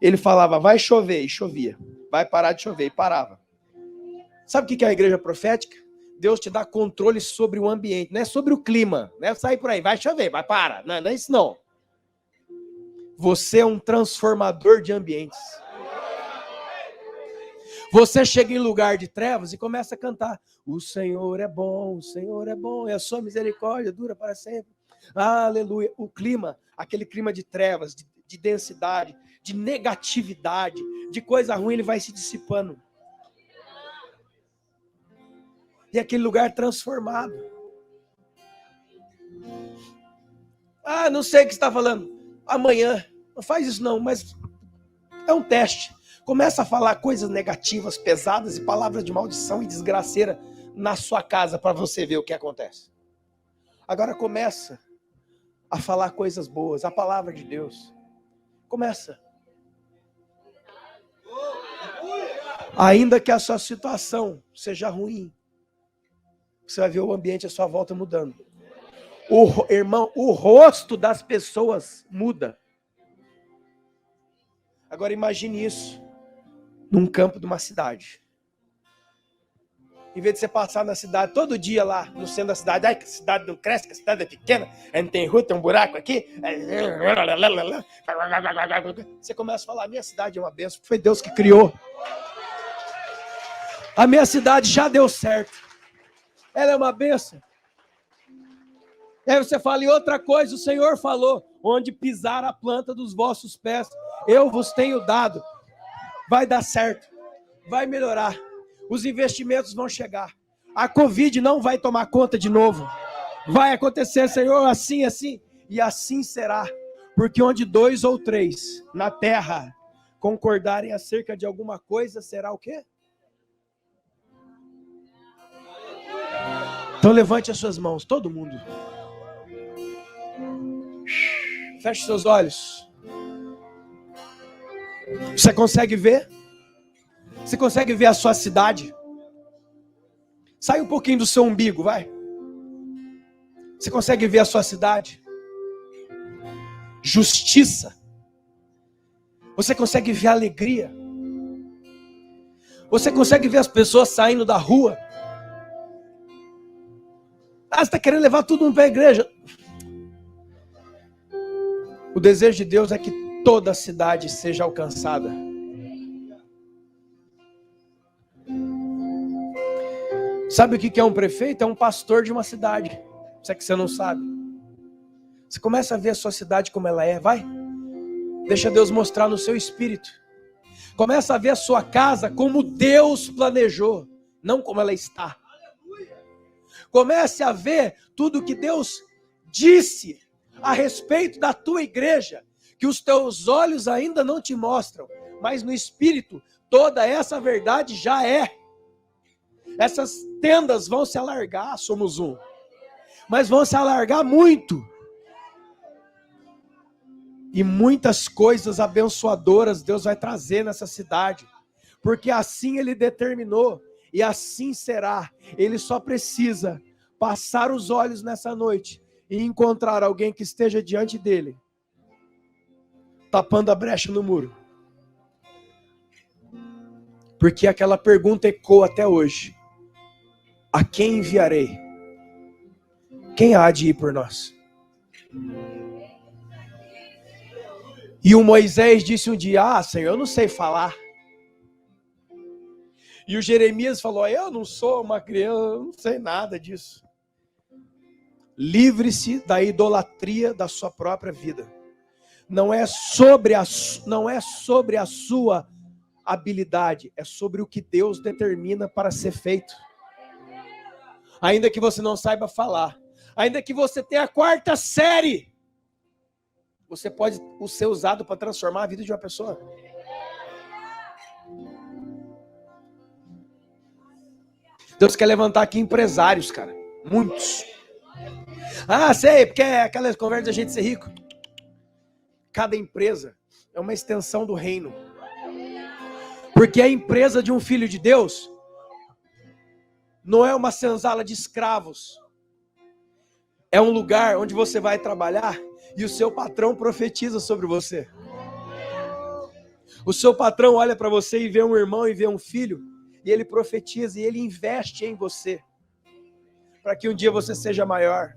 Ele falava, vai chover, e chovia. Vai parar de chover, e parava. Sabe o que é a igreja profética? Deus te dá controle sobre o ambiente, não é sobre o clima. Não é sair por aí, vai chover, vai parar. Não é isso não. Você é um transformador de ambientes. Você chega em lugar de trevas e começa a cantar. O Senhor é bom, e a sua misericórdia dura para sempre. Aleluia. O clima, aquele clima de trevas, de densidade, de negatividade, de coisa ruim, ele vai se dissipando. E aquele lugar transformado. Ah, não sei o que você está falando. Amanhã, não faz isso não, mas é um teste. Começa a falar coisas negativas, pesadas e palavras de maldição e desgraceira na sua casa para você ver o que acontece. Agora começa a falar coisas boas, a palavra de Deus. Começa. Ainda que a sua situação seja ruim, você vai ver o ambiente à sua volta mudando. Irmão, o rosto das pessoas muda. Agora imagine isso num campo de uma cidade. Em vez de você passar na cidade todo dia lá no centro da cidade, ai que a cidade não cresce, que a cidade é pequena, não tem rua, tem um buraco aqui. Você começa a falar, a minha cidade é uma bênção, foi Deus que criou. A minha cidade já deu certo. Ela é uma bênção. E aí você fala, e outra coisa, o Senhor falou, onde pisar a planta dos vossos pés, eu vos tenho dado. Vai dar certo, vai melhorar, os investimentos vão chegar, a Covid não vai tomar conta de novo, vai acontecer, Senhor, assim, e assim será, porque onde 2 ou 3 na terra concordarem acerca de alguma coisa, será o quê? Então levante as suas mãos, todo mundo. Feche seus olhos. Você consegue ver? Você consegue ver a sua cidade? Sai um pouquinho do seu umbigo, vai. Você consegue ver a sua cidade? Justiça. Você consegue ver alegria? Você consegue ver as pessoas saindo da rua? Ah, você está querendo levar tudo para a igreja. O desejo de Deus é que toda a cidade seja alcançada. Sabe o que é um prefeito? É um pastor de uma cidade. Isso é que você não sabe. Você começa a ver a sua cidade como ela é, vai. Deixa Deus mostrar no seu espírito. Começa a ver a sua casa como Deus planejou, não como ela está. Comece a ver tudo que Deus disse a respeito da tua igreja, que os teus olhos ainda não te mostram, mas no espírito toda essa verdade já é. Essas tendas vão se alargar, somos um, mas vão se alargar muito. E muitas coisas abençoadoras Deus vai trazer nessa cidade, porque assim Ele determinou, e assim será. Ele só precisa passar os olhos nessa noite e encontrar alguém que esteja diante dele, tapando a brecha no muro. Porque aquela pergunta ecoa até hoje: a quem enviarei? quem há de ir por nós? E o Moisés disse um dia, Senhor, eu não sei falar. E o Jeremias falou, eu não sou uma criança, eu não sei nada disso. Livre-se da idolatria da sua própria vida. Não é sobre a sua habilidade, é sobre o que Deus determina para ser feito. Ainda que você não saiba falar, ainda que você tenha a 4ª série, você pode ser usado para transformar a vida de uma pessoa. Deus quer levantar aqui empresários, cara. Muitos. Sei, porque é aquelas conversas da gente ser rico. Cada empresa é uma extensão do reino. Porque a empresa de um filho de Deus não é uma senzala de escravos. É um lugar onde você vai trabalhar e o seu patrão profetiza sobre você. O seu patrão olha para você e vê um irmão e vê um filho, e ele profetiza e ele investe em você, para que um dia você seja maior.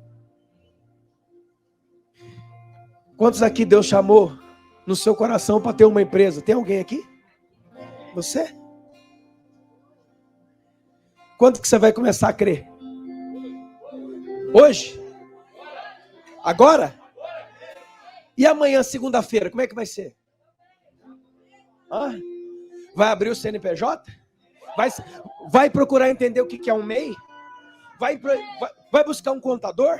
Quantos aqui Deus chamou no seu coração para ter uma empresa? Tem alguém aqui? Você? Quanto que você vai começar a crer? Hoje? Agora? E amanhã, segunda-feira, como é que vai ser? Vai abrir o CNPJ? Vai procurar entender o que é um MEI? Vai buscar um contador?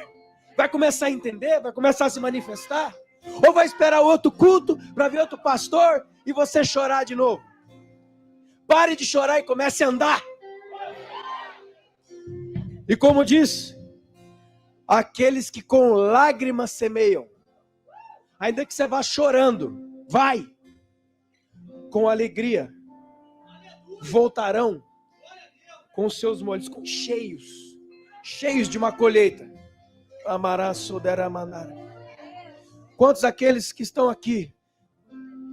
Vai começar a entender? Vai começar a se manifestar? Ou vai esperar outro culto para ver outro pastor e você chorar de novo? Pare de chorar e comece a andar. E como diz, aqueles que com lágrimas semeiam, ainda que você vá chorando, vai, com alegria, voltarão com os seus molhos cheios de uma colheita. Amará sodera manara. Quantos aqueles que estão aqui,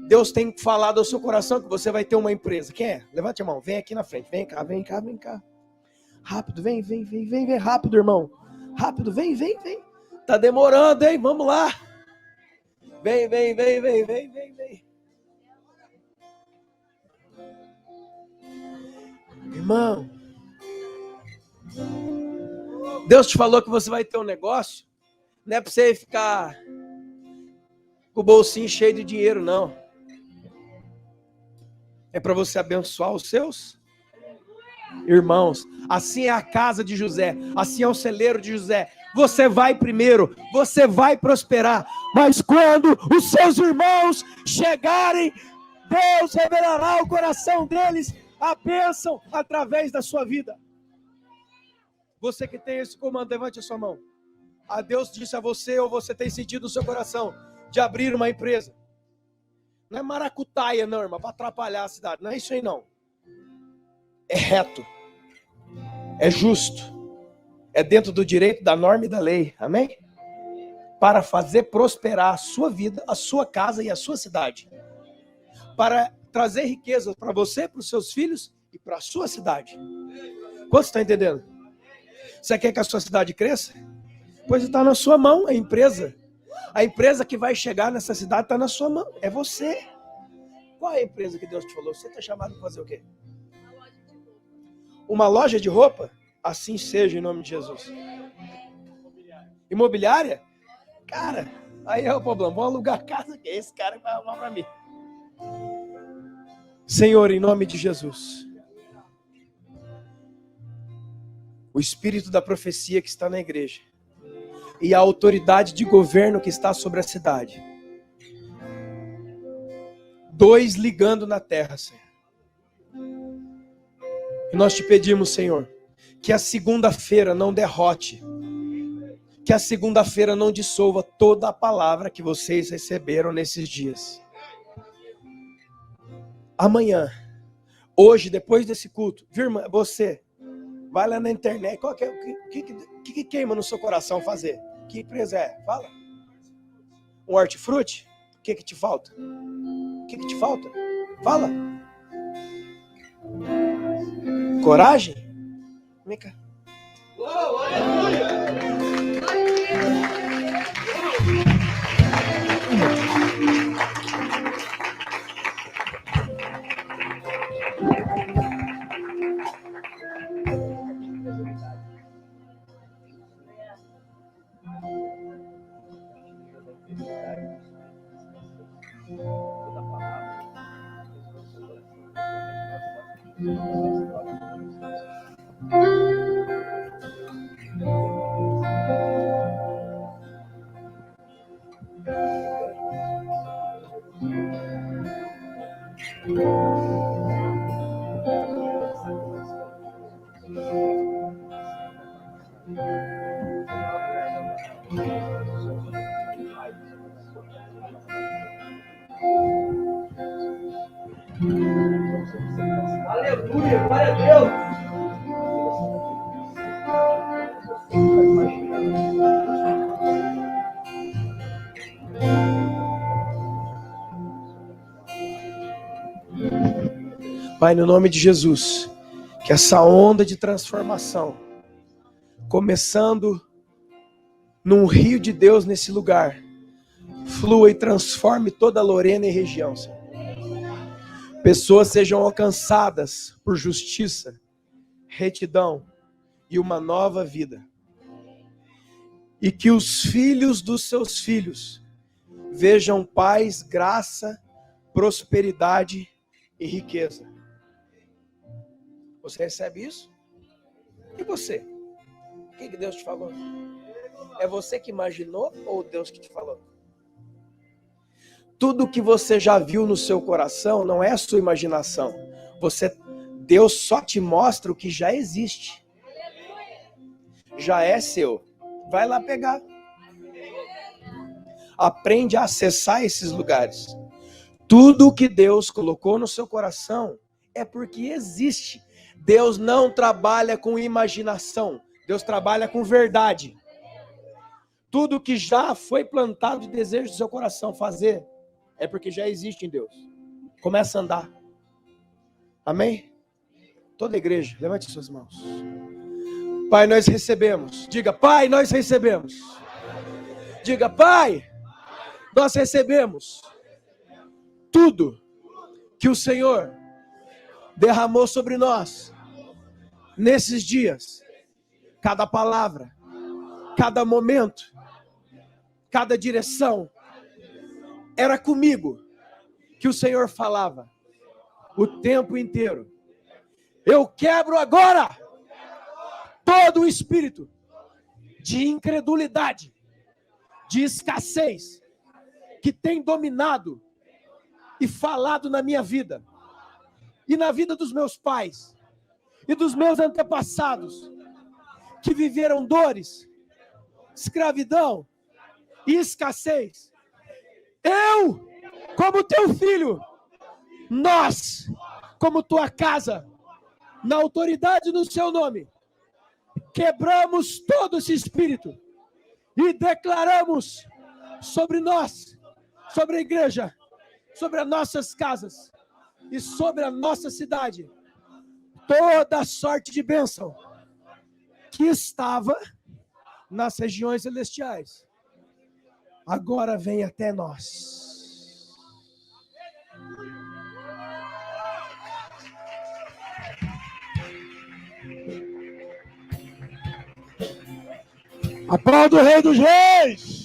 Deus tem falado ao seu coração que você vai ter uma empresa? Quem é? Levante a mão, vem aqui na frente, vem cá. Rápido, vem rápido, irmão. Rápido, vem. Tá demorando, hein? Vamos lá. Vem. Irmão, Deus te falou que você vai ter um negócio, não é para você ficar com o bolsinho cheio de dinheiro, não. É para você abençoar os seus irmãos. Assim é a casa de José, assim é o celeiro de José. Você vai primeiro, você vai prosperar, mas quando os seus irmãos chegarem, Deus revelará ao coração deles a bênção através da sua vida. Você que tem esse comando, levante a sua mão. A Deus disse a você, ou você tem sentido no seu coração, de abrir uma empresa. Não é maracutaia, não, irmão, para atrapalhar a cidade. Não é isso aí, não. É reto. É justo. É dentro do direito, da norma e da lei. Amém? Para fazer prosperar a sua vida, a sua casa e a sua cidade. Para trazer riqueza para você, para os seus filhos e para a sua cidade. Quanto você está entendendo? Você quer que a sua cidade cresça? Pois está na sua mão a empresa. A empresa que vai chegar nessa cidade está na sua mão. É você. Qual é a empresa que Deus te falou? Você está chamado para fazer o quê? Uma loja de roupa? Assim seja, em nome de Jesus. Imobiliária? Cara, aí é o problema. Vamos alugar a casa que esse cara vai arrumar para mim. Senhor, em nome de Jesus. O espírito da profecia que está na igreja e a autoridade de governo que está sobre a cidade. 2 ligando na terra, Senhor. E nós te pedimos, Senhor, que a segunda-feira não derrote, que a segunda-feira não dissolva toda a palavra que vocês receberam nesses dias. Amanhã, hoje, depois desse culto, viu, irmã, você vai lá na internet, o que queima no seu coração fazer? Que empresa é? Fala. Um hortifruti? O que te falta? O que te falta? Fala. Coragem? Vem cá. Aleluia, glória a Deus. Pai, no nome de Jesus, que essa onda de transformação, começando num rio de Deus nesse lugar, flua e transforme toda a Lorena e região, Senhor. Pessoas sejam alcançadas por justiça, retidão e uma nova vida. E que os filhos dos seus filhos vejam paz, graça, prosperidade e riqueza. Você recebe isso? E você? O que Deus te falou? É você que imaginou ou Deus que te falou? Tudo que você já viu no seu coração não é a sua imaginação. Deus só te mostra o que já existe. Já é seu. Vai lá pegar. Aprende a acessar esses lugares. Tudo que Deus colocou no seu coração é porque existe. Deus não trabalha com imaginação. Deus trabalha com verdade. Tudo que já foi plantado de desejo do seu coração fazer é porque já existe em Deus. Começa a andar. Amém? Toda a igreja, levante suas mãos. Pai, nós recebemos. Diga, Pai, nós recebemos. Diga, Pai, nós recebemos tudo que o Senhor derramou sobre nós nesses dias. Cada palavra, cada momento, cada direção, era comigo que o Senhor falava o tempo inteiro. Eu quebro agora todo o espírito de incredulidade, de escassez, que tem dominado e falado na minha vida, e na vida dos meus pais, e dos meus antepassados, que viveram dores, escravidão e escassez. Eu, como teu filho, nós, como tua casa, na autoridade do seu nome, quebramos todo esse espírito e declaramos sobre nós, sobre a igreja, sobre as nossas casas e sobre a nossa cidade, toda a sorte de bênção que estava nas regiões celestiais, agora vem até nós. Aplauda o Rei dos Reis!